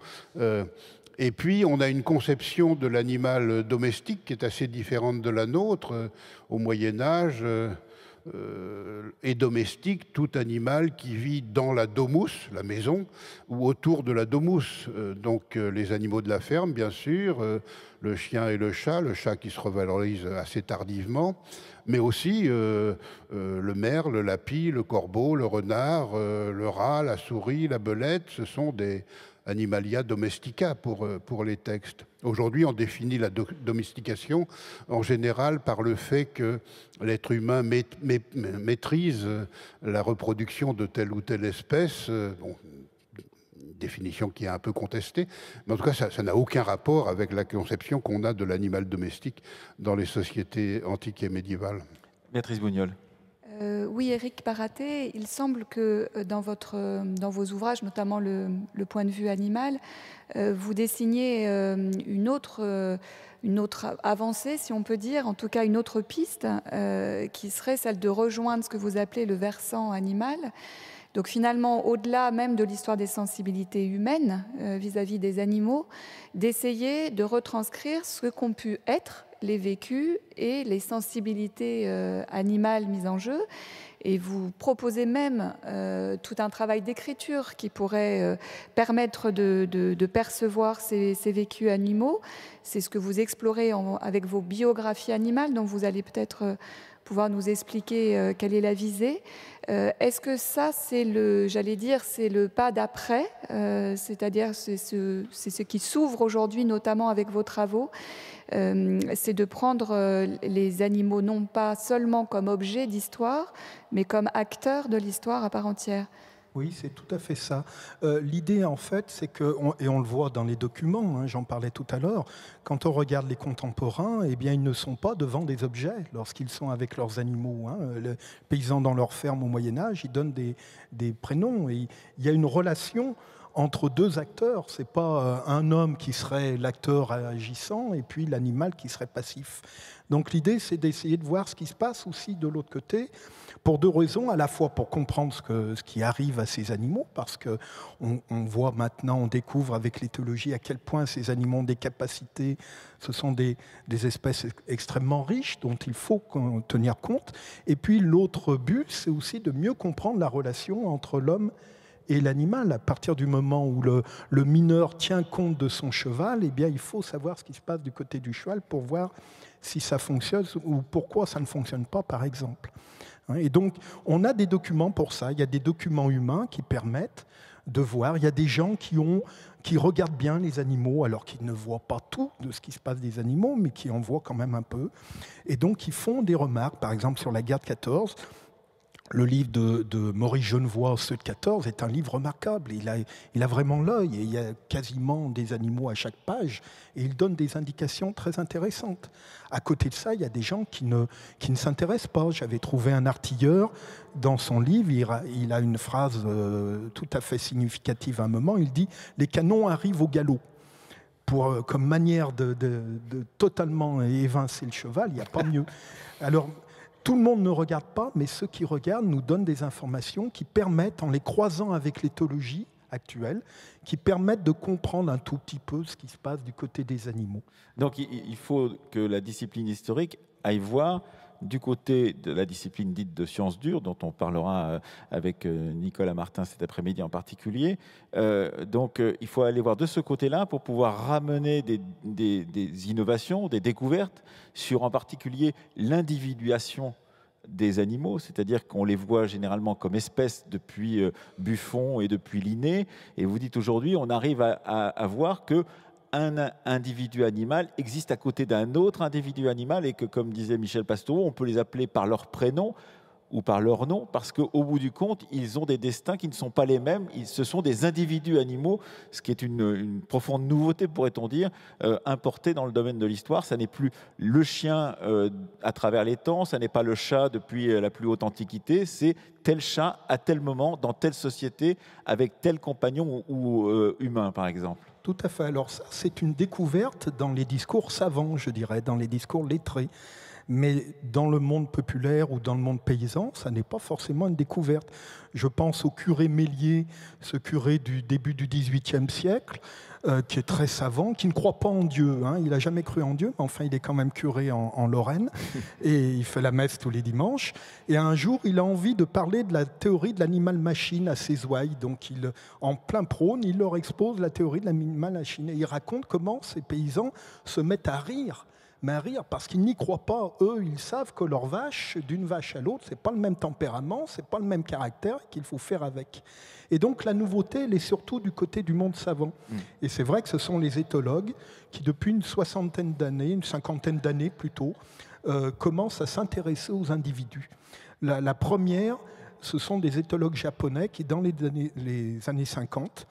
Et puis, on a une conception de l'animal domestique qui est assez différente de la nôtre. Au Moyen-Âge, et domestique, tout animal qui vit dans la domus, la maison, ou autour de la domus. Donc les animaux de la ferme, bien sûr, le chien et le chat qui se revalorise assez tardivement, mais aussi le merle, le lapis, le corbeau, le renard, le rat, la souris, la belette, ce sont des animalia domestica pour les textes. Aujourd'hui, on définit la domestication en général par le fait que l'être humain maîtrise la reproduction de telle ou telle espèce. Bon, définition qui est un peu contestée, mais en tout cas, ça n'a aucun rapport avec la conception qu'on a de l'animal domestique dans les sociétés antiques et médiévales. Béatrice Bougnol. Oui, Éric Baraté, il semble que dans vos ouvrages, notamment le point de vue animal, vous dessiniez une autre avancée, si on peut dire, en tout cas une autre piste, qui serait celle de rejoindre ce que vous appelez le versant animal. Donc finalement, au-delà même de l'histoire des sensibilités humaines vis-à-vis des animaux, d'essayer de retranscrire ce qu'ont pu être les vécus et les sensibilités animales mises en jeu. Et vous proposez même tout un travail d'écriture qui pourrait permettre de percevoir ces vécus animaux. C'est ce que vous explorez avec vos biographies animales, dont vous allez peut-être pouvoir nous expliquer quelle est la visée. Est-ce que ça, c'est le pas d'après, c'est-à-dire c'est ce qui s'ouvre aujourd'hui, notamment avec vos travaux, c'est de prendre les animaux non pas seulement comme objet d'histoire, mais comme acteurs de l'histoire à part entière. Oui, c'est tout à fait ça. L'idée, en fait, c'est que, et on le voit dans les documents, j'en parlais tout à l'heure, quand on regarde les contemporains, eh bien, ils ne sont pas devant des objets lorsqu'ils sont avec leurs animaux. Les paysans dans leur ferme au Moyen-Âge, ils donnent des prénoms. Et il y a une relation entre deux acteurs. Ce n'est pas un homme qui serait l'acteur agissant et puis l'animal qui serait passif. Donc l'idée, c'est d'essayer de voir ce qui se passe aussi de l'autre côté, pour deux raisons, à la fois pour comprendre ce qui arrive à ces animaux, parce qu'on voit maintenant, on découvre avec l'éthologie à quel point ces animaux ont des capacités, ce sont des espèces extrêmement riches dont il faut tenir compte. Et puis l'autre but, c'est aussi de mieux comprendre la relation entre l'homme et l'animal. À partir du moment où le mineur tient compte de son cheval, eh bien, il faut savoir ce qui se passe du côté du cheval pour voir si ça fonctionne ou pourquoi ça ne fonctionne pas, par exemple. Et donc, on a des documents pour ça. Il y a des documents humains qui permettent de voir. Il y a des gens qui regardent bien les animaux, alors qu'ils ne voient pas tout de ce qui se passe des animaux, mais qui en voient quand même un peu. Et donc, ils font des remarques, par exemple, sur la guerre de 14. Le livre de Maurice Genevoix, Ceux de 14, est un livre remarquable. Il a vraiment l'œil, et il y a quasiment des animaux à chaque page, et il donne des indications très intéressantes. À côté de ça, il y a des gens qui ne s'intéressent pas. J'avais trouvé un artilleur dans son livre, il a une phrase tout à fait significative à un moment, il dit « Les canons arrivent au galop ». Comme manière de totalement évincer le cheval, il n'y a pas mieux. Alors, tout le monde ne regarde pas, mais ceux qui regardent nous donnent des informations qui permettent, en les croisant avec l'éthologie actuelle, qui permettent de comprendre un tout petit peu ce qui se passe du côté des animaux. Donc il faut que la discipline historique aille voir du côté de la discipline dite de sciences dures, dont on parlera avec Nicolas Martin cet après-midi en particulier. Il faut aller voir de ce côté-là pour pouvoir ramener des innovations, des découvertes sur en particulier l'individuation des animaux, c'est-à-dire qu'on les voit généralement comme espèces depuis Buffon et depuis Linné. Et vous dites aujourd'hui, on arrive à voir que un individu animal existe à côté d'un autre individu animal et que, comme disait Michel Pastoureau, on peut les appeler par leur prénom ou par leur nom, parce qu'au bout du compte, ils ont des destins qui ne sont pas les mêmes. Ce sont des individus animaux, ce qui est une profonde nouveauté, pourrait-on dire, importée dans le domaine de l'histoire. Ça n'est plus le chien à travers les temps, ça n'est pas le chat depuis la plus haute antiquité, c'est tel chat à tel moment, dans telle société, avec tel compagnon ou humain, par exemple. Tout à fait. Alors ça, c'est une découverte dans les discours savants, je dirais, dans les discours lettrés. Mais dans le monde populaire ou dans le monde paysan, ça n'est pas forcément une découverte. Je pense au curé Mélier, ce curé du début du XVIIIe siècle, qui est très savant, qui ne croit pas en Dieu. Il n'a jamais cru en Dieu, mais enfin, il est quand même curé en Lorraine, et il fait la messe tous les dimanches. Et un jour, il a envie de parler de la théorie de l'animal-machine à ses ouailles. Donc, en plein prône, il leur expose la théorie de l'animal-machine. Et il raconte comment ces paysans se mettent à rire. Mais à rire, parce qu'ils n'y croient pas. Eux, ils savent que leur vache, d'une vache à l'autre, ce n'est pas le même tempérament, ce n'est pas le même caractère, qu'il faut faire avec. Et donc la nouveauté, elle est surtout du côté du monde savant. Et c'est vrai que ce sont les éthologues qui, depuis une soixantaine d'années, une cinquantaine d'années plutôt, commencent à s'intéresser aux individus. La première, ce sont des éthologues japonais qui, dans les années 50,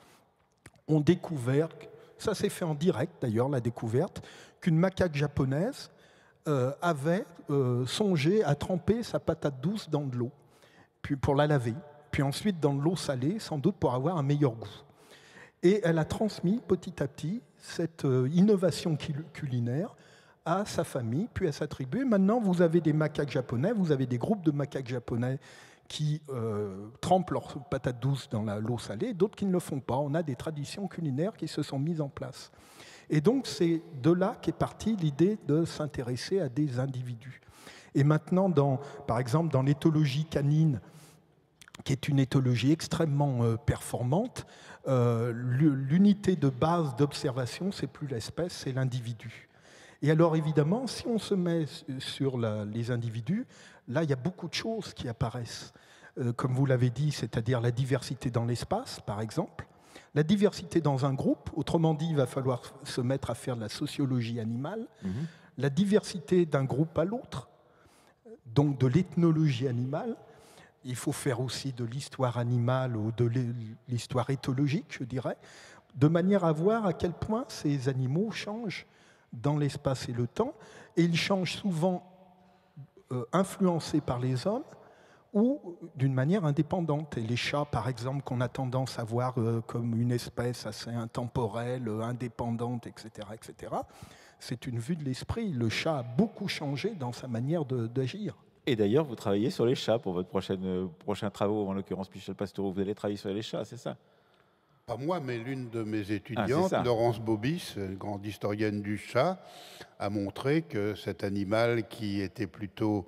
ont découvert, ça s'est fait en direct d'ailleurs, la découverte, qu'une macaque japonaise avait songé à tremper sa patate douce dans de l'eau, puis pour la laver, puis ensuite dans de l'eau salée, sans doute pour avoir un meilleur goût. Et elle a transmis petit à petit cette innovation culinaire à sa famille, puis à sa tribu. Et maintenant, vous avez des macaques japonais, vous avez des groupes de macaques japonais qui trempent leurs patates douces dans l'eau salée, d'autres qui ne le font pas. On a des traditions culinaires qui se sont mises en place. Et donc, c'est de là qu'est partie l'idée de s'intéresser à des individus. Et maintenant, par exemple, dans l'éthologie canine, qui est une éthologie extrêmement performante, l'unité de base d'observation, c'est plus l'espèce, c'est l'individu. Et alors, évidemment, si on se met sur les individus, là, il y a beaucoup de choses qui apparaissent. Comme vous l'avez dit, c'est-à-dire la diversité dans l'espace, par exemple. La diversité dans un groupe, autrement dit, il va falloir se mettre à faire de la sociologie animale. La diversité d'un groupe à l'autre, donc de l'ethnologie animale. Il faut faire aussi de l'histoire animale ou de l'histoire éthologique, je dirais, de manière à voir à quel point ces animaux changent dans l'espace et le temps. Et ils changent souvent influencés par les hommes ou d'une manière indépendante. Et les chats, par exemple, qu'on a tendance à voir comme une espèce assez intemporelle, indépendante, etc., c'est une vue de l'esprit. Le chat a beaucoup changé dans sa manière d'agir. Et d'ailleurs, vous travaillez sur les chats pour votre prochain travaux, en l'occurrence Michel Pastoureau. Vous allez travailler sur les chats, c'est ça? Pas moi, mais l'une de mes étudiantes, Laurence Bobis, grande historienne du chat, a montré que cet animal qui était plutôt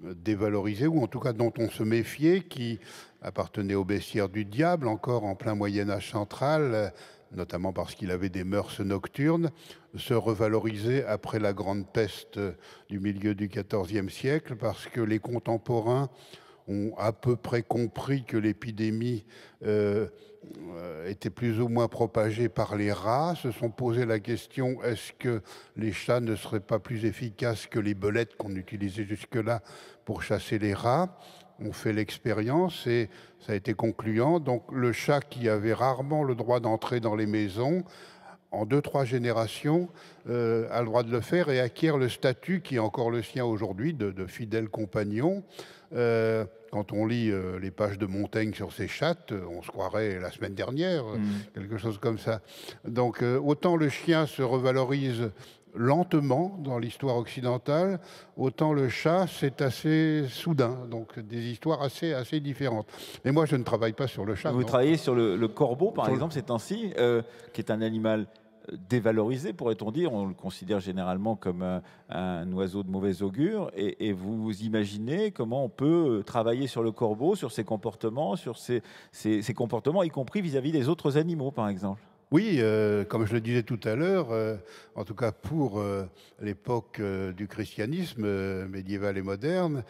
dévalorisé, ou en tout cas dont on se méfiait, qui appartenait au bestiaire du diable, encore en plein Moyen-Âge central, notamment parce qu'il avait des mœurs nocturnes, se revalorisait après la grande peste du milieu du XIVe siècle, parce que les contemporains ont à peu près compris que l'épidémie était plus ou moins propagée par les rats, se sont posé la question, est-ce que les chats ne seraient pas plus efficaces que les belettes qu'on utilisait jusque-là pour chasser les rats? On fait l'expérience et ça a été concluant. Donc le chat qui avait rarement le droit d'entrer dans les maisons, en 2-3 générations, a le droit de le faire et acquiert le statut qui est encore le sien aujourd'hui de fidèle compagnon. Quand on lit les pages de Montaigne sur ses chattes, on se croirait la semaine dernière, quelque chose comme ça. Donc autant le chien se revalorise lentement dans l'histoire occidentale, autant le chat, c'est assez soudain. Donc des histoires assez différentes. Mais moi, je ne travaille pas sur le chat. Vous travaillez sur le corbeau, par exemple, ces temps-ci, qui est un animal dévalorisé, pourrait-on dire. On le considère généralement comme un oiseau de mauvais augure. Et vous imaginez comment on peut travailler sur le corbeau, sur ses comportements, ses comportements, y compris vis-à-vis des autres animaux, par exemple. Oui, comme je le disais tout à l'heure, en tout cas pour l'époque du christianisme médiéval et moderne,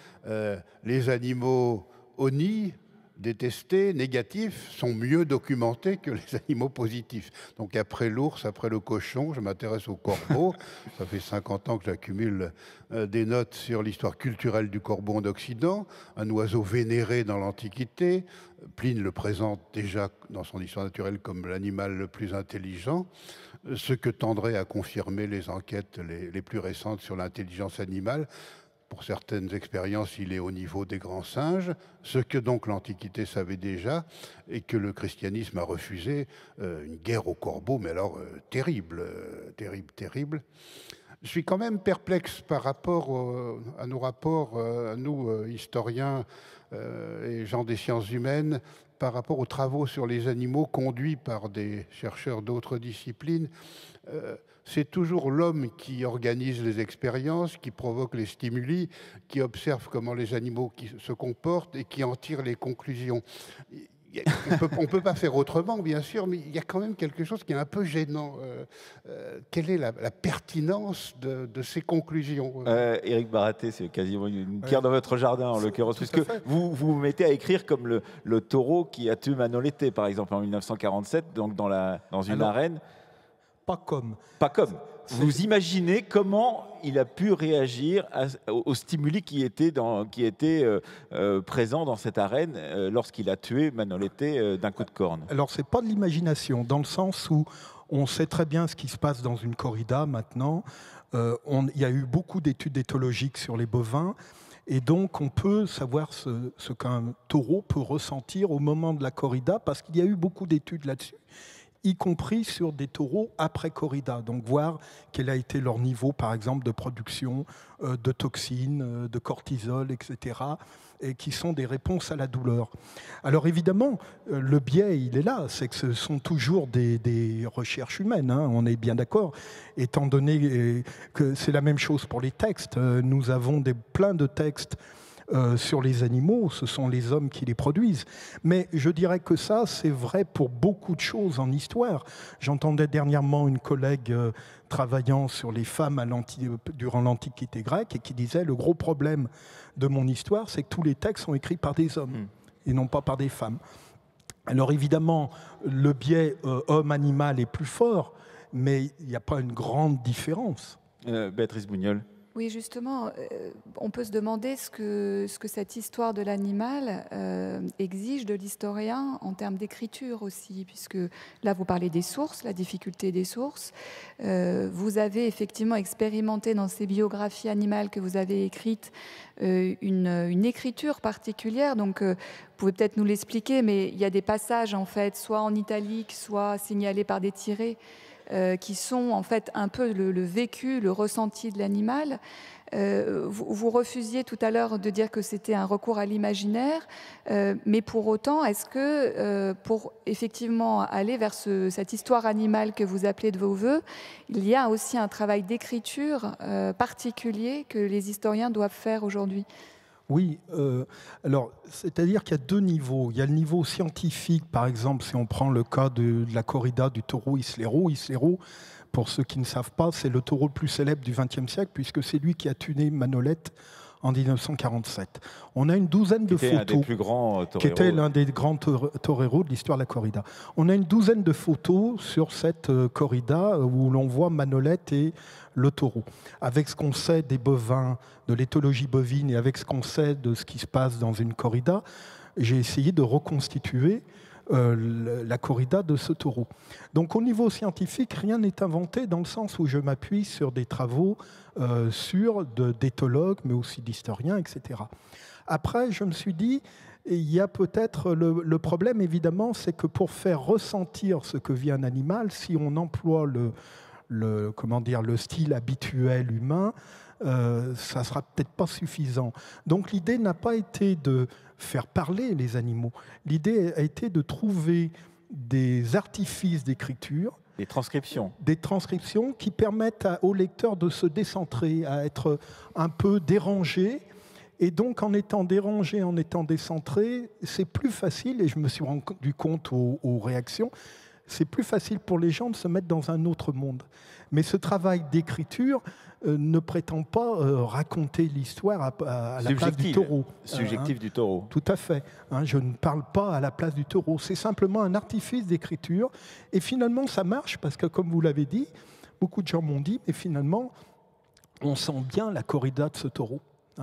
les animaux honnis, détestés, négatifs, sont mieux documentés que les animaux positifs. Donc après l'ours, après le cochon, je m'intéresse au corbeau. Ça fait 50 ans que j'accumule des notes sur l'histoire culturelle du corbeau en Occident, un oiseau vénéré dans l'Antiquité. Pline le présente déjà dans son histoire naturelle comme l'animal le plus intelligent, ce que tendraient à confirmer les enquêtes les plus récentes sur l'intelligence animale. Pour certaines expériences, il est au niveau des grands singes, ce que donc l'Antiquité savait déjà et que le christianisme a refusé, une guerre aux corbeaux, mais alors terrible. Je suis quand même perplexe par rapport à nos rapports, à nous, historiens et gens des sciences humaines, par rapport aux travaux sur les animaux conduits par des chercheurs d'autres disciplines. C'est toujours l'homme qui organise les expériences, qui provoque les stimuli, qui observe comment les animaux se comportent et qui en tire les conclusions. On ne peut pas faire autrement, bien sûr, mais il y a quand même quelque chose qui est un peu gênant. Quelle est la pertinence de ces conclusions? Éric Baraté, c'est quasiment une pierre dans votre jardin, en l'occurrence, puisque vous vous mettez à écrire comme le taureau qui a tué Manolete, par exemple, en 1947, donc dans une arène. Pas comme. Vous imaginez comment il a pu réagir aux stimuli qui étaient présents dans cette arène lorsqu'il a tué Manolete d'un coup de corne. Alors, ce n'est pas de l'imagination, dans le sens où on sait très bien ce qui se passe dans une corrida maintenant. Il y a eu beaucoup d'études éthologiques sur les bovins. Et donc, on peut savoir ce qu'un taureau peut ressentir au moment de la corrida, parce qu'il y a eu beaucoup d'études là-dessus, y compris sur des taureaux après corrida. Donc voir quel a été leur niveau, par exemple, de production de toxines, de cortisol, etc., et qui sont des réponses à la douleur. Alors évidemment, le biais, il est là, c'est que ce sont toujours des recherches humaines, hein, on est bien d'accord, étant donné que c'est la même chose pour les textes. Nous avons plein de textes sur les animaux, ce sont les hommes qui les produisent. Mais je dirais que ça, c'est vrai pour beaucoup de choses en histoire. J'entendais dernièrement une collègue travaillant sur les femmes durant l'Antiquité grecque et qui disait le gros problème de mon histoire, c'est que tous les textes sont écrits par des hommes et non pas par des femmes. Alors évidemment, le biais homme-animal est plus fort, mais il n'y a pas une grande différence. Béatrice Bougnol. Oui, justement, on peut se demander ce que cette histoire de l'animal exige de l'historien en termes d'écriture aussi, puisque là, vous parlez des sources, la difficulté des sources. Vous avez effectivement expérimenté dans ces biographies animales que vous avez écrites une écriture particulière, donc vous pouvez peut-être nous l'expliquer, mais il y a des passages, en fait, soit en italique, soit signalés par des tirets, qui sont en fait un peu le vécu, le ressenti de l'animal. Vous refusiez tout à l'heure de dire que c'était un recours à l'imaginaire, mais pour autant, est-ce que pour effectivement aller vers cette histoire animale que vous appelez de vos voeux, il y a aussi un travail d'écriture particulier que les historiens doivent faire aujourd'hui ? Oui, alors c'est-à-dire qu'il y a deux niveaux. Il y a le niveau scientifique, par exemple, si on prend le cas de la corrida du taureau Islero. Islero, pour ceux qui ne savent pas, c'est le taureau le plus célèbre du XXe siècle, puisque c'est lui qui a tuné Manolete en 1947. On a une douzaine de photos. Un des plus grands toreros. Qui était l'un des grands toreros de l'histoire de la corrida. On a une douzaine de photos sur cette corrida où l'on voit Manolete et le taureau. Avec ce qu'on sait des bovins, de l'éthologie bovine et avec ce qu'on sait de ce qui se passe dans une corrida, j'ai essayé de reconstituer la corrida de ce taureau. Donc au niveau scientifique, rien n'est inventé dans le sens où je m'appuie sur des travaux d'éthologues, mais aussi d'historiens, etc. Après, je me suis dit, il y a peut-être le problème, évidemment, c'est que pour faire ressentir ce que vit un animal, si on emploie le style habituel humain, ça ne sera peut-être pas suffisant. Donc l'idée n'a pas été de faire parler les animaux. L'idée a été de trouver des artifices d'écriture, des transcriptions. Des transcriptions qui permettent au lecteur de se décentrer, à être un peu dérangé. Et donc, en étant dérangé, en étant décentré, c'est plus facile, et je me suis rendu compte aux réactions, c'est plus facile pour les gens de se mettre dans un autre monde. Mais ce travail d'écriture ne prétend pas raconter l'histoire à la place du taureau. Subjectif du taureau. Tout à fait. Je ne parle pas à la place du taureau. C'est simplement un artifice d'écriture. Et finalement, ça marche parce que, comme vous l'avez dit, beaucoup de gens m'ont dit, mais finalement, on sent bien la corrida de ce taureau.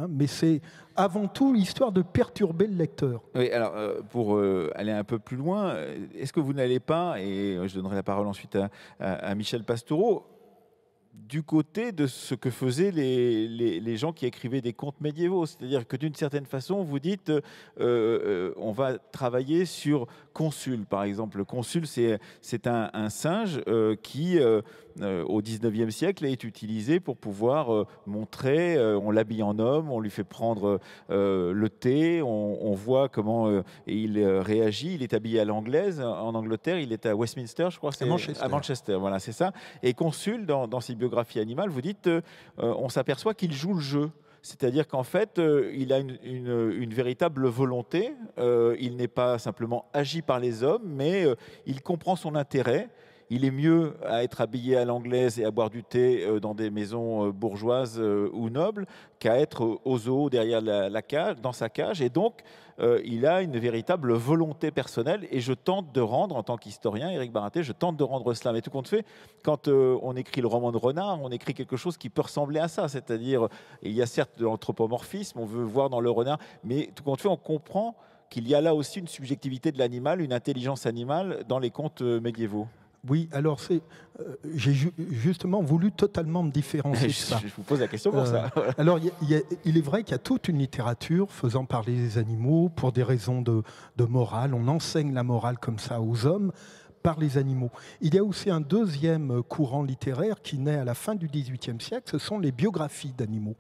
Mais c'est avant tout l'histoire de perturber le lecteur. Oui, alors pour aller un peu plus loin, est-ce que vous n'allez pas, et je donnerai la parole ensuite à Michel Pastoureau, du côté de ce que faisaient les gens qui écrivaient des contes médiévaux, c'est-à-dire que d'une certaine façon, vous dites, on va travailler sur Consul, par exemple. Le Consul, c'est un singe qui, au XIXe siècle, est utilisé pour pouvoir montrer, on l'habille en homme, on lui fait prendre le thé, on voit comment il réagit. Il est habillé à l'anglaise, en Angleterre, il est à Westminster, je crois. À Manchester, voilà, c'est ça. Et Consul, dans ses biographies animales, vous dites, on s'aperçoit qu'il joue le jeu. C'est-à-dire qu'en fait, il a une véritable volonté. Il n'est pas simplement agi par les hommes, mais il comprend son intérêt. Il est mieux à être habillé à l'anglaise et à boire du thé dans des maisons bourgeoises ou nobles qu'à être au zoo derrière la cage, dans sa cage. Et donc, il a une véritable volonté personnelle. Et je tente de rendre, en tant qu'historien, Éric Baraté, je tente de rendre cela. Mais tout compte fait, quand on écrit le roman de Renard, on écrit quelque chose qui peut ressembler à ça. C'est-à-dire, il y a certes de l'anthropomorphisme, on veut voir dans le renard, mais tout compte fait, on comprend qu'il y a là aussi une subjectivité de l'animal, une intelligence animale dans les contes médiévaux. Oui, alors j'ai justement voulu totalement me différencier de ça. Je vous pose la question pour ça. Alors, il est vrai qu'il y a toute une littérature faisant parler les animaux pour des raisons de morale. On enseigne la morale comme ça aux hommes par les animaux. Il y a aussi un deuxième courant littéraire qui naît à la fin du XVIIIe siècle, ce sont les biographies d'animaux.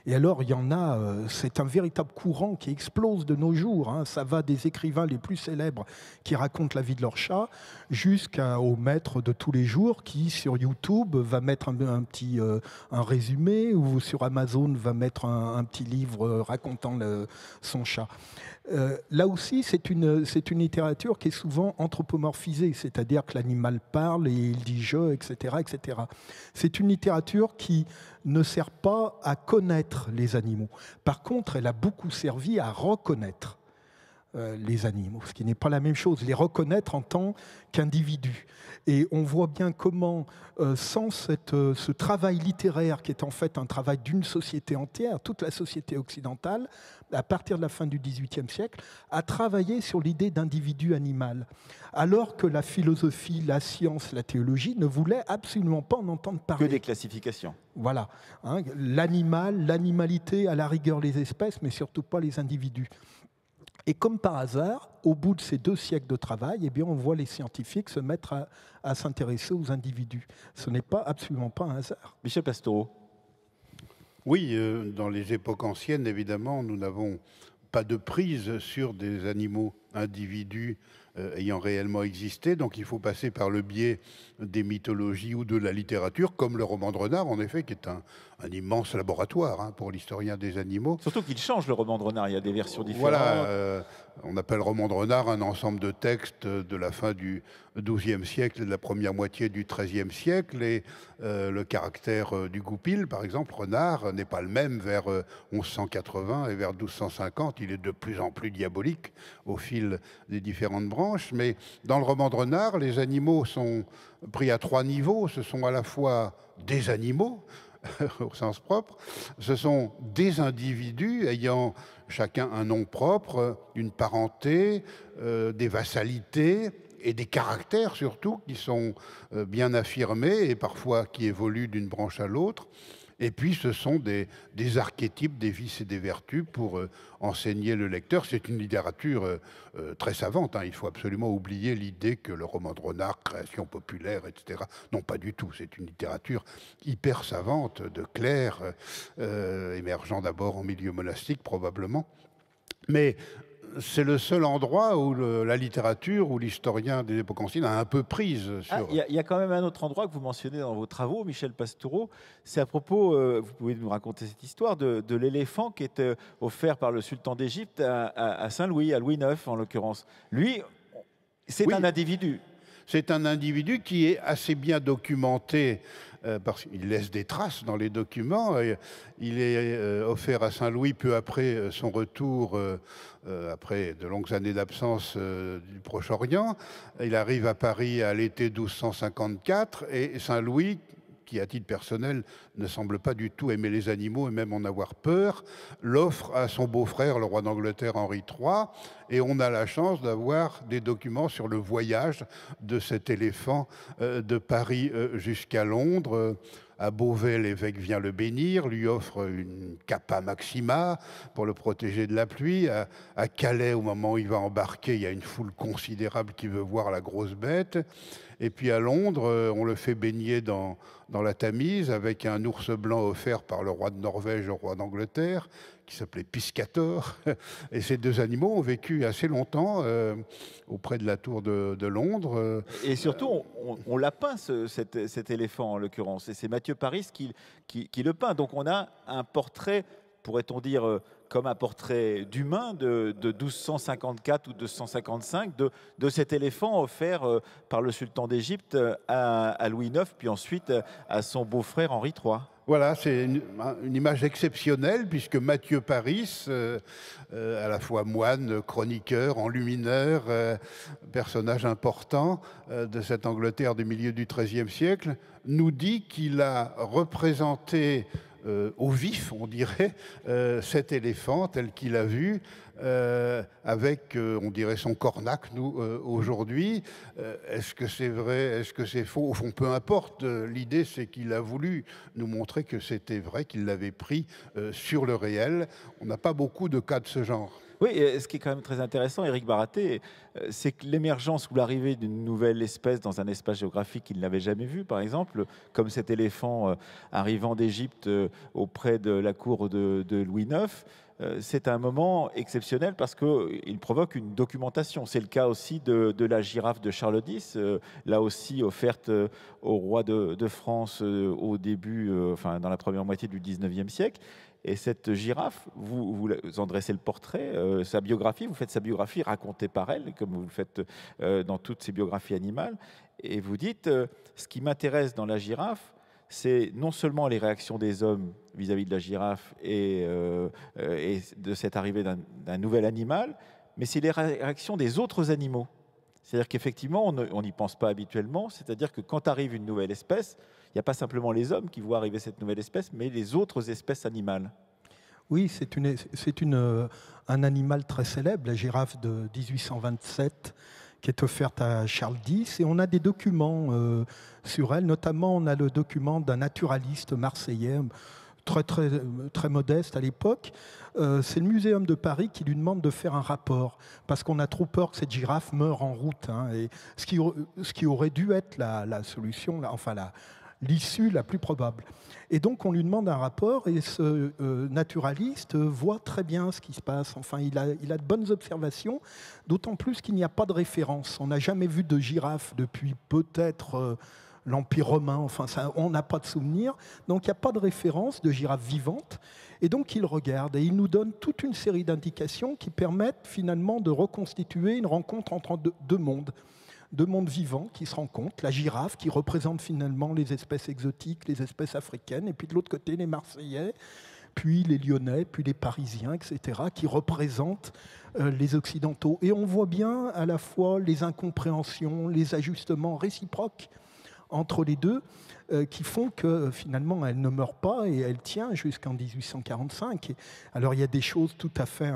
Et alors, il y en a, c'est un véritable courant qui explose de nos jours. Ça va des écrivains les plus célèbres qui racontent la vie de leur chat jusqu'au maître de tous les jours qui, sur YouTube, va mettre un résumé ou sur Amazon va mettre un petit livre racontant son chat. Là aussi, c'est une littérature qui est souvent anthropomorphisée, c'est-à-dire que l'animal parle et il dit « je », etc., etc. C'est une littérature qui ne sert pas à connaître les animaux. Par contre, elle a beaucoup servi à reconnaître. les animaux, ce qui n'est pas la même chose, les reconnaître en tant qu'individus. Et on voit bien comment, sans ce travail littéraire, qui est en fait un travail d'une société entière, toute la société occidentale, à partir de la fin du XVIIIe siècle, a travaillé sur l'idée d'individu animal, alors que la philosophie, la science, la théologie ne voulaient absolument pas en entendre parler. Que des classifications. Voilà, hein, l'animal, l'animalité, à la rigueur les espèces, mais surtout pas les individus. Et comme par hasard, au bout de ces 2 siècles de travail, eh bien, on voit les scientifiques se mettre à s'intéresser aux individus. Ce n'est absolument pas un hasard. Michel Pastoureau. Oui, dans les époques anciennes, évidemment, nous n'avons pas de prise sur des animaux individus ayant réellement existé, donc il faut passer par le biais des mythologies ou de la littérature, comme le roman de Renard, en effet, qui est un immense laboratoire pour l'historien des animaux. Surtout qu'il change le roman de Renard, il y a des versions différentes. Voilà, on appelle roman de Renard un ensemble de textes de la fin du XIIe siècle et de la première moitié du XIIIe siècle, et le caractère du Goupil, par exemple, Renard, n'est pas le même vers 1180 et vers 1250, il est de plus en plus diabolique au fil des différentes branches, mais dans le roman de Renard, les animaux sont pris à 3 niveaux. Ce sont à la fois des animaux, au sens propre, ce sont des individus ayant chacun un nom propre, une parenté, des vassalités et des caractères surtout qui sont bien affirmés et parfois qui évoluent d'une branche à l'autre. Et puis, ce sont des archétypes des vices et des vertus pour enseigner le lecteur. C'est une littérature très savante. Il faut absolument oublier l'idée que le roman de Renard, création populaire, etc. Non, pas du tout. C'est une littérature hyper savante, de clercs, émergeant d'abord en milieu monastique, probablement. Mais c'est le seul endroit où la littérature, où l'historien des époques anciennes a un peu prise sur... Il y a quand même un autre endroit que vous mentionnez dans vos travaux, Michel Pastoureau. C'est à propos, vous pouvez nous raconter cette histoire, de l'éléphant qui est offert par le sultan d'Égypte à Saint-Louis, à Louis IX en l'occurrence. Lui, c'est un individu. C'est un individu qui est assez bien documenté parce qu'il laisse des traces dans les documents. Il est offert à Saint-Louis peu après son retour, après de longues années d'absence du Proche-Orient. Il arrive à Paris à l'été 1254 et Saint-Louis, qui à titre personnel ne semble pas du tout aimer les animaux et même en avoir peur, l'offre à son beau-frère, le roi d'Angleterre Henri III, et on a la chance d'avoir des documents sur le voyage de cet éléphant de Paris jusqu'à Londres. À Beauvais, l'évêque vient le bénir, lui offre une capa maxima pour le protéger de la pluie. À Calais, au moment où il va embarquer, il y a une foule considérable qui veut voir la grosse bête. Et puis à Londres, on le fait baigner dans la Tamise avec un ours blanc offert par le roi de Norvège au roi d'Angleterre, qui s'appelait Piscator. Et ces 2 animaux ont vécu assez longtemps auprès de la tour de Londres. Et surtout, on l'a peint, cet éléphant en l'occurrence. Et c'est Mathieu Paris qui le peint. Donc on a un portrait, pourrait-on dire, comme un portrait d'humain de 1254 ou 1255 de cet éléphant offert par le sultan d'Égypte à Louis IX, puis ensuite à son beau-frère Henri III. Voilà, c'est une image exceptionnelle puisque Mathieu Paris, à la fois moine, chroniqueur, enlumineur, personnage important de cette Angleterre du milieu du XIIIe siècle, nous dit qu'il a représenté au vif, on dirait, cet éléphant tel qu'il a vu, avec, on dirait, son cornac, nous, aujourd'hui. Est-ce que c'est vrai? Est-ce que c'est faux? Au fond, peu importe. L'idée, c'est qu'il a voulu nous montrer que c'était vrai, qu'il l'avait pris sur le réel. On n'a pas beaucoup de cas de ce genre. Oui, et ce qui est quand même très intéressant, Éric Baraté, c'est que l'émergence ou l'arrivée d'une nouvelle espèce dans un espace géographique qu'il n'avait jamais vu, par exemple, comme cet éléphant arrivant d'Égypte auprès de la cour de Louis IX, c'est un moment exceptionnel parce qu'il provoque une documentation. C'est le cas aussi de la girafe de Charles X, là aussi offerte au roi de France au début, enfin dans la première moitié du XIXe siècle. Et cette girafe, vous en dressez le portrait, sa biographie, vous faites sa biographie racontée par elle, comme vous le faites dans toutes ses biographies animales, et vous dites, ce qui m'intéresse dans la girafe, c'est non seulement les réactions des hommes vis-à-vis de la girafe et de cette arrivée d'un nouvel animal, mais c'est les réactions des autres animaux. C'est-à-dire qu'effectivement, on n'y pense pas habituellement, c'est-à-dire que quand arrive une nouvelle espèce, il n'y a pas simplement les hommes qui voient arriver cette nouvelle espèce, mais les autres espèces animales. Oui, c'est un animal très célèbre, la girafe de 1827, qui est offerte à Charles X. Et on a des documents sur elle, notamment on a le document d'un naturaliste marseillais, très modeste à l'époque. C'est le Muséum de Paris qui lui demande de faire un rapport, parce qu'on a trop peur que cette girafe meure en route. Et ce qui aurait dû être la solution, l'issue la plus probable. Et donc on lui demande un rapport, et ce naturaliste voit très bien ce qui se passe. Enfin, il a de bonnes observations, d'autant plus qu'il n'y a pas de référence. On n'a jamais vu de girafe depuis peut-être l'Empire romain. Enfin, on n'a pas de souvenir. Donc il n'y a pas de référence de girafe vivante. Et donc il regarde et il nous donne toute une série d'indications qui permettent finalement de reconstituer une rencontre entre deux mondes vivants qui se rencontrent, la girafe qui représente finalement les espèces exotiques, les espèces africaines, et puis de l'autre côté les Marseillais, puis les Lyonnais, puis les Parisiens, etc., qui représentent les Occidentaux. Et on voit bien à la fois les incompréhensions, les ajustements réciproques entre les deux, qui font que finalement elle ne meurt pas et elle tient jusqu'en 1845. Alors il y a des choses tout à fait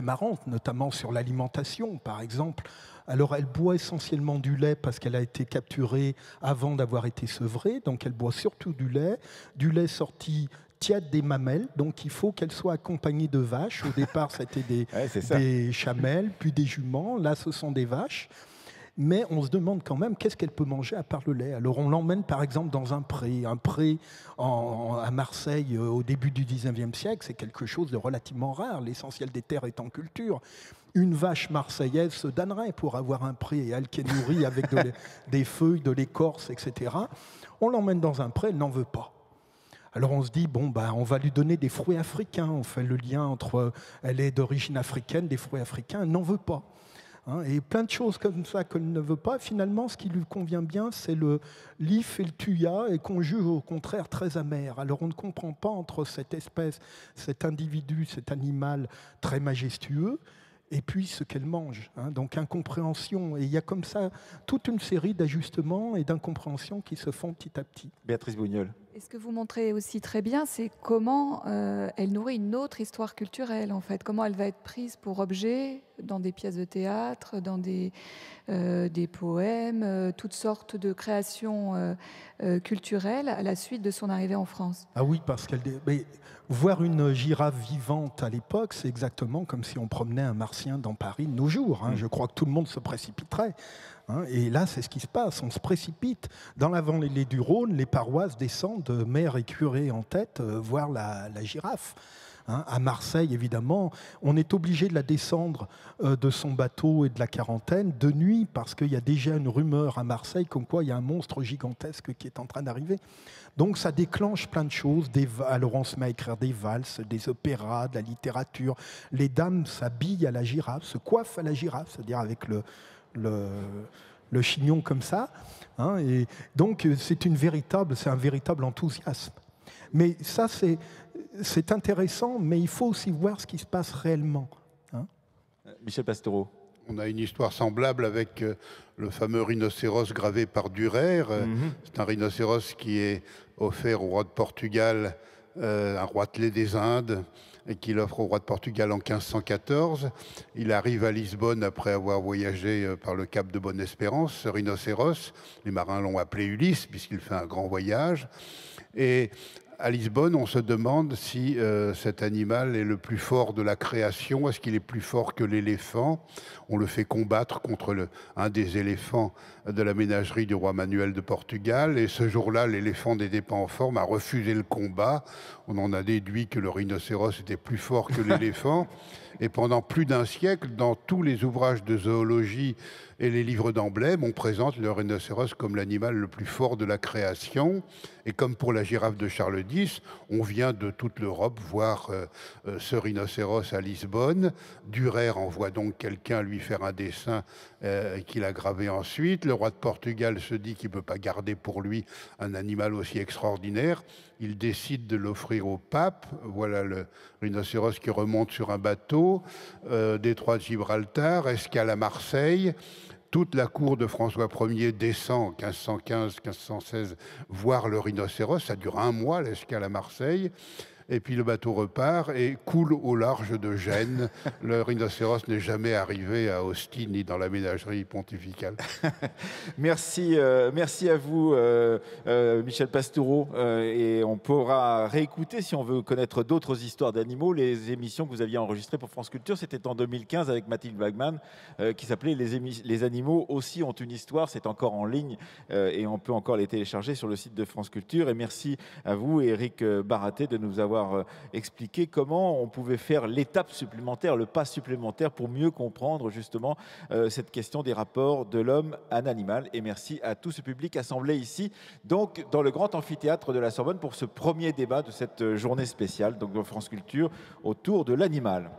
marrantes, notamment sur l'alimentation, par exemple. Alors elle boit essentiellement du lait parce qu'elle a été capturée avant d'avoir été sevrée, donc elle boit surtout du lait sorti tiède des mamelles, donc il faut qu'elle soit accompagnée de vaches. Au départ, c'était des chamelles, puis des juments, là ce sont des vaches. Mais on se demande quand même qu'est-ce qu'elle peut manger à part le lait. Alors on l'emmène par exemple dans un pré à Marseille au début du 19e siècle, c'est quelque chose de relativement rare, l'essentiel des terres est en culture. Une vache marseillaise se damnerait pour avoir un pré, et elle qui est nourrie avec des feuilles, de l'écorce, etc. On l'emmène dans un pré, elle n'en veut pas. Alors on se dit, on va lui donner des fruits africains, on fait le lien entre, elle est d'origine africaine, des fruits africains, elle n'en veut pas. Et plein de choses comme ça qu'elle ne veut pas. Finalement, ce qui lui convient bien, c'est le lif et le thuya, et qu'on juge au contraire très amer. Alors on ne comprend pas entre cette espèce, cet individu, cet animal très majestueux, et puis ce qu'elle mange. Donc incompréhension. Et il y a comme ça toute une série d'ajustements et d'incompréhensions qui se font petit à petit. Béatrice Bougnol. Et ce que vous montrez aussi très bien, c'est comment elle nourrit une autre histoire culturelle, en fait. Comment elle va être prise pour objet dans des pièces de théâtre, dans des poèmes, toutes sortes de créations culturelles à la suite de son arrivée en France. Ah oui, parce voir une girafe vivante à l'époque, c'est exactement comme si on promenait un martien dans Paris de nos jours. Je crois que tout le monde se précipiterait. Et là, c'est ce qui se passe. On se précipite. Dans la vallée du Rhône, les paroisses descendent, maire et curé en tête, voir la girafe. À Marseille, évidemment, on est obligé de la descendre de son bateau et de la quarantaine de nuit, parce qu'il y a déjà une rumeur à Marseille comme quoi il y a un monstre gigantesque qui est en train d'arriver. Donc ça déclenche plein de choses. Alors on se met à écrire des valses, des opéras, de la littérature. Les dames s'habillent à la girafe, se coiffent à la girafe, c'est-à-dire avec le chignon comme ça. Et donc c'est un véritable enthousiasme. Mais ça, c'est intéressant, mais il faut aussi voir ce qui se passe réellement. Michel Pastoureau. On a une histoire semblable avec le fameux rhinocéros gravé par Durer. C'est un rhinocéros qui est offert au roi de Portugal, un roitelet des Indes, et qu'il offre au roi de Portugal en 1514. Il arrive à Lisbonne après avoir voyagé par le cap de Bonne-Espérance, ce rhinocéros. Les marins l'ont appelé Ulysse, puisqu'il fait un grand voyage. Et à Lisbonne, on se demande si cet animal est le plus fort de la création. Est-ce qu'il est plus fort que l'éléphant? On le fait combattre contre un des éléphants de la ménagerie du roi Manuel de Portugal. Et ce jour-là, l'éléphant n'était pas en forme, a refusé le combat. On en a déduit que le rhinocéros était plus fort que l'éléphant. Et pendant plus d'un siècle, dans tous les ouvrages de zoologie et les livres d'emblèmes, on présente le rhinocéros comme l'animal le plus fort de la création. Et comme pour la girafe de Charles 90, on vient de toute l'Europe voir ce rhinocéros à Lisbonne. Dürer envoie donc quelqu'un lui faire un dessin qu'il a gravé ensuite. Le roi de Portugal se dit qu'il ne peut pas garder pour lui un animal aussi extraordinaire. Il décide de l'offrir au pape. Voilà le rhinocéros qui remonte sur un bateau, détroit de Gibraltar, escale à Marseille. Toute la cour de François Ier descend en 1515-1516 voir le rhinocéros. Ça dure un mois, l'escale à Marseille. Et puis le bateau repart et coule au large de Gênes. Le rhinocéros n'est jamais arrivé à Austin ni dans la ménagerie pontificale. Merci, merci à vous, Michel Pastoureau. Et on pourra réécouter, si on veut connaître d'autres histoires d'animaux, les émissions que vous aviez enregistrées pour France Culture. C'était en 2015 avec Mathilde Wagman, qui s'appelait Les animaux aussi ont une histoire. C'est encore en ligne et on peut encore les télécharger sur le site de France Culture. Et merci à vous, Éric Baraté, de nous avoir expliqué comment on pouvait faire l'étape supplémentaire, le pas supplémentaire pour mieux comprendre justement cette question des rapports de l'homme à l'animal. Et merci à tout ce public assemblé ici, donc dans le grand amphithéâtre de la Sorbonne pour ce premier débat de cette journée spéciale donc de France Culture autour de l'animal.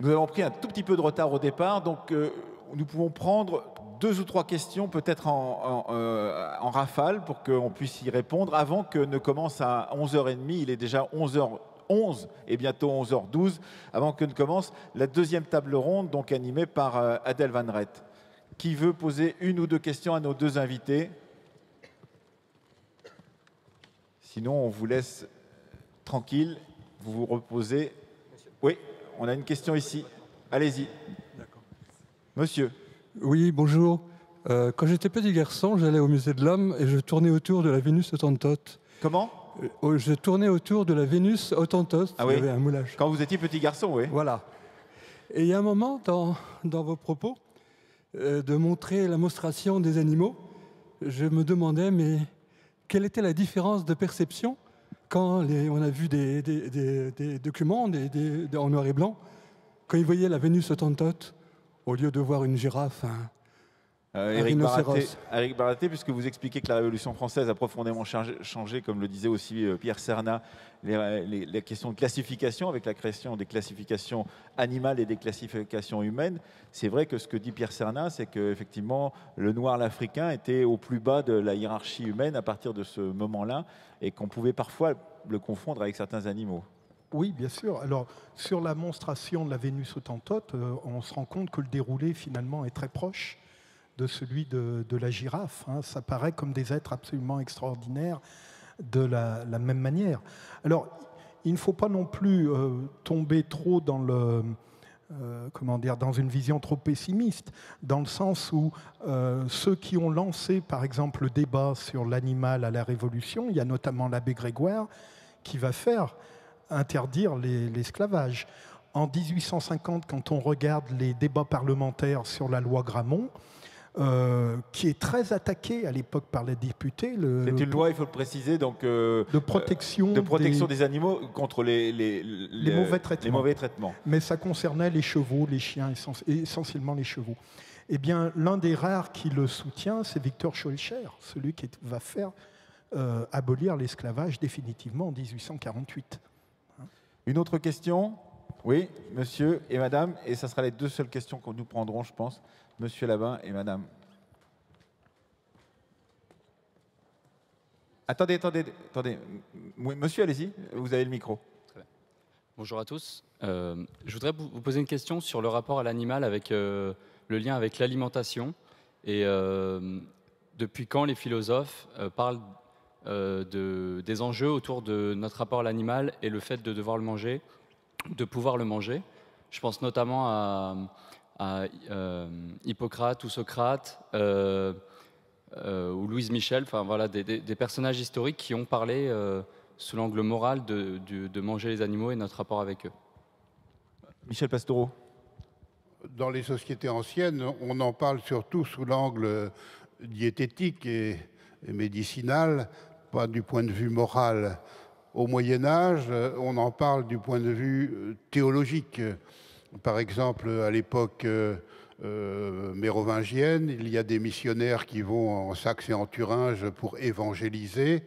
Nous avons pris un tout petit peu de retard au départ, donc nous pouvons prendre 2 ou 3 questions peut-être en rafale pour qu'on puisse y répondre avant que ne commence à 11h30. Il est déjà 11h11 et bientôt 11h12 avant que ne commence la deuxième table ronde, donc animée par Adèle Van Rett. Qui veut poser 1 ou 2 questions à nos 2 invités? Sinon, on vous laisse tranquille, vous vous reposez. Oui. On a une question ici. Allez-y. Monsieur. Oui, bonjour. Quand j'étais petit garçon, j'allais au musée de l'Homme et je tournais autour de la Vénus Hottentote. Comment? Je tournais autour de la Vénus Hottentote. Ah oui. Il y avait un moulage. Quand vous étiez petit garçon, oui. Voilà. Et il y a un moment dans vos propos de montrer la monstration des animaux, je me demandais, mais quelle était la différence de perception quand on a vu des documents en noir et blanc, quand ils voyaient la Vénus Hottentote, au lieu de voir une girafe, un rhinocéros. Éric Baraté, puisque vous expliquez que la Révolution française a profondément changé, comme le disait aussi Pierre Cernat, les questions de classification, avec la création des classifications animales et des classifications humaines. C'est vrai que ce que dit Pierre Cernat, c'est qu'effectivement, le noir l'Africain était au plus bas de la hiérarchie humaine à partir de ce moment-là, et qu'on pouvait parfois le confondre avec certains animaux. Oui, bien sûr. Alors, sur la monstration de la Vénus Hottentote, on se rend compte que le déroulé, finalement, est très proche de celui de la girafe. Ça paraît comme des êtres absolument extraordinaires de la même manière. Alors, il ne faut pas non plus tomber trop dans dans une vision trop pessimiste, dans le sens où ceux qui ont lancé, par exemple, le débat sur l'animal à la Révolution, il y a notamment l'abbé Grégoire, qui va faire interdire l'esclavage. En 1850, quand on regarde les débats parlementaires sur la loi Grammont, qui est très attaquée à l'époque par les députés. C'est une loi, il faut le préciser, donc, de protection des animaux contre les mauvais traitements. Mais ça concernait les chevaux, les chiens, essentiellement les chevaux. Eh bien, l'un des rares qui le soutient, c'est Victor Schœlcher, celui qui va faire abolir l'esclavage définitivement en 1848. Une autre question? Oui, monsieur et madame, et ça sera les 2 seules questions que nous prendrons, je pense. Monsieur Labin et madame. Attendez. Monsieur, allez-y, vous avez le micro. Très bien. Bonjour à tous. Je voudrais vous poser une question sur le rapport à l'animal avec le lien avec l'alimentation. Et depuis quand les philosophes parlent des enjeux autour de notre rapport à l'animal et le fait de devoir le manger, de pouvoir le manger. Je pense notamment à Hippocrate ou Socrate ou Louise Michel, enfin voilà, des personnages historiques qui ont parlé sous l'angle moral de manger les animaux et notre rapport avec eux. Michel Pastoureau. Dans les sociétés anciennes, on en parle surtout sous l'angle diététique et médicinal, pas du point de vue moral. Au Moyen-Âge, on en parle du point de vue théologique. Par exemple, à l'époque mérovingienne, il y a des missionnaires qui vont en Saxe et en Thuringe pour évangéliser,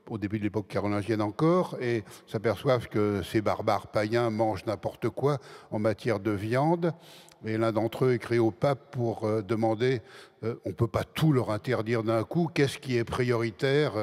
au début de l'époque carolingienne encore, et s'aperçoivent que ces barbares païens mangent n'importe quoi en matière de viande. Et l'un d'entre eux écrit au pape pour demander, on ne peut pas tout leur interdire d'un coup, qu'est-ce qui est prioritaire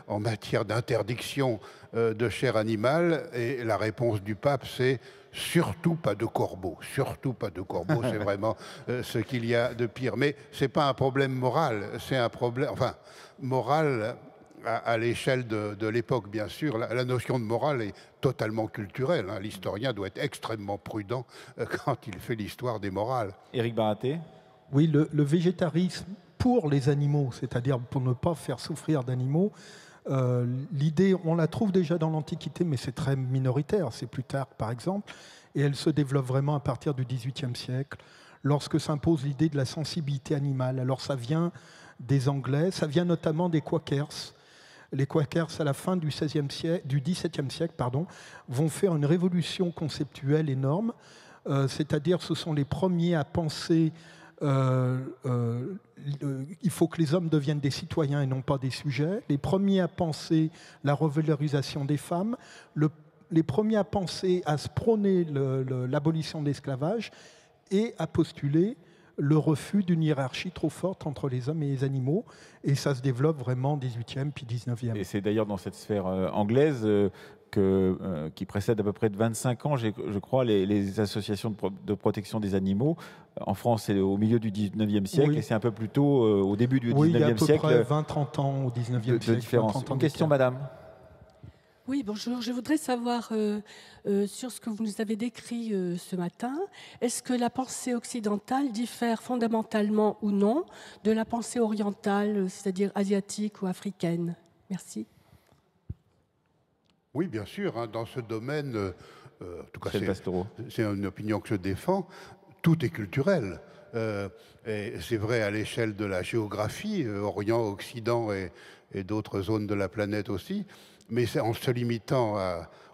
en matière d'interdiction de chair animale? Et la réponse du pape, c'est surtout pas de corbeaux. Surtout pas de corbeaux, c'est vraiment ce qu'il y a de pire. Mais ce n'est pas un problème moral, c'est un problème, enfin, moral à l'échelle de l'époque, bien sûr. La notion de morale est totalement culturelle. Hein. L'historien doit être extrêmement prudent quand il fait l'histoire des morales. Éric Baraté? Oui, le végétarisme pour les animaux, c'est-à-dire pour ne pas faire souffrir d'animaux, l'idée, on la trouve déjà dans l'Antiquité, mais c'est très minoritaire. C'est Plutarque, par exemple, et elle se développe vraiment à partir du XVIIIe siècle, lorsque s'impose l'idée de la sensibilité animale. Alors ça vient des Anglais, ça vient notamment des Quakers. Les Quakers, à la fin du XVIIe siècle, vont faire une révolution conceptuelle énorme. C'est-à-dire, ce sont les premiers à penser il faut que les hommes deviennent des citoyens et non pas des sujets. Les premiers à penser la revalorisation des femmes. Les premiers à penser, à se prôner l'abolition de l'esclavage et à postuler le refus d'une hiérarchie trop forte entre les hommes et les animaux. Et ça se développe vraiment 18e puis 19e. Et c'est d'ailleurs dans cette sphère anglaise qui précède à peu près de 25 ans, je crois, les associations de protection des animaux. En France, c'est au milieu du 19e siècle, et c'est un peu plus tôt, au début du 19e siècle. Il y a à peu près 20-30 ans au 19e siècle. De différence. Une question, madame? Oui, bonjour. Je voudrais savoir sur ce que vous nous avez décrit ce matin. Est-ce que la pensée occidentale diffère fondamentalement ou non de la pensée orientale, c'est-à-dire asiatique ou africaine? Merci. Oui, bien sûr. Hein, dans ce domaine, en tout cas, c'est une opinion que je défends, tout est culturel. Et c'est vrai à l'échelle de la géographie, Orient, Occident et d'autres zones de la planète aussi. Mais en se limitant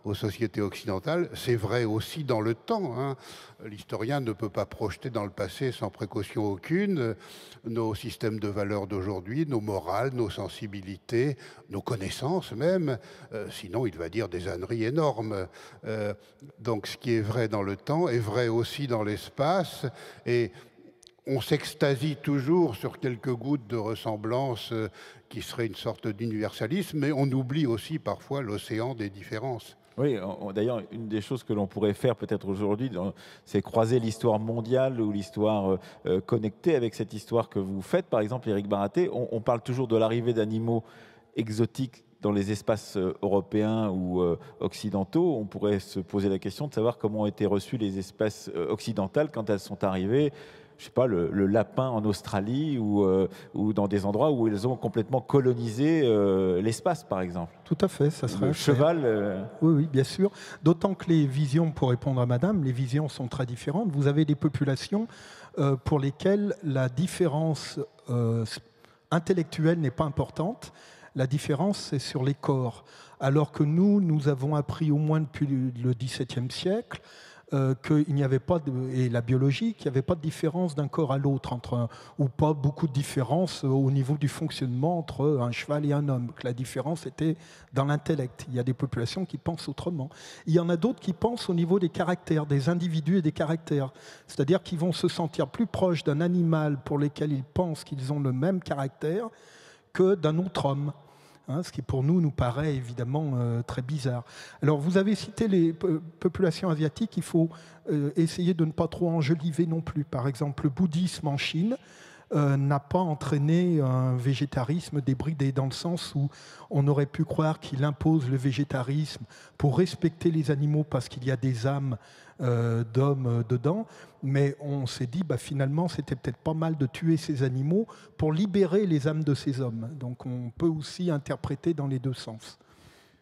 aux sociétés occidentales, c'est vrai aussi dans le temps. Hein. L'historien ne peut pas projeter dans le passé sans précaution aucune nos systèmes de valeurs d'aujourd'hui, nos morales, nos sensibilités, nos connaissances même. Sinon, il va dire des âneries énormes. Donc ce qui est vrai dans le temps est vrai aussi dans l'espace. Et on s'extasie toujours sur quelques gouttes de ressemblance qui serait une sorte d'universalisme, mais on oublie aussi parfois l'océan des différences. Oui, d'ailleurs, une des choses que l'on pourrait faire peut-être aujourd'hui, c'est croiser l'histoire mondiale ou l'histoire connectée avec cette histoire que vous faites. Par exemple, Éric Baraté, on parle toujours de l'arrivée d'animaux exotiques dans les espaces européens ou occidentaux. On pourrait se poser la question de savoir comment ont été reçues les espèces occidentales quand elles sont arrivées. Je ne sais pas, le lapin en Australie ou dans des endroits où ils ont complètement colonisé l'espace, par exemple. Tout à fait, ça serait... Le cheval... Oui, bien sûr. D'autant que les visions, pour répondre à madame, les visions sont très différentes. Vous avez des populations pour lesquelles la différence intellectuelle n'est pas importante. La différence, c'est sur les corps. Alors que nous avons appris au moins depuis le XVIIe siècle qu'il n'y avait pas et la biologie, qu'il n'y avait pas de différence d'un corps à l'autre, ou pas beaucoup de différence au niveau du fonctionnement entre un cheval et un homme, que la différence était dans l'intellect. Il y a des populations qui pensent autrement. Il y en a d'autres qui pensent au niveau des caractères, des individus et des caractères, c'est-à-dire qu'ils vont se sentir plus proches d'un animal pour lequel ils pensent qu'ils ont le même caractère que d'un autre homme. Hein, ce qui pour nous paraît évidemment très bizarre. Alors vous avez cité les populations asiatiques, il faut essayer de ne pas trop enjoliver non plus. Par exemple, le bouddhisme en Chine n'a pas entraîné un végétarisme débridé, dans le sens où on aurait pu croire qu'il impose le végétarisme pour respecter les animaux parce qu'il y a des âmes d'hommes dedans, mais on s'est dit finalement c'était peut-être pas mal de tuer ces animaux pour libérer les âmes de ces hommes. Donc on peut aussi interpréter dans les deux sens.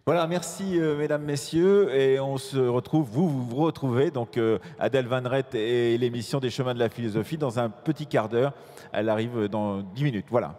Voilà, merci mesdames, messieurs, et on se retrouve, vous retrouvez donc Adèle Van Rett et l'émission des Chemins de la Philosophie dans un petit quart d'heure. Elle arrive dans 10 minutes, voilà.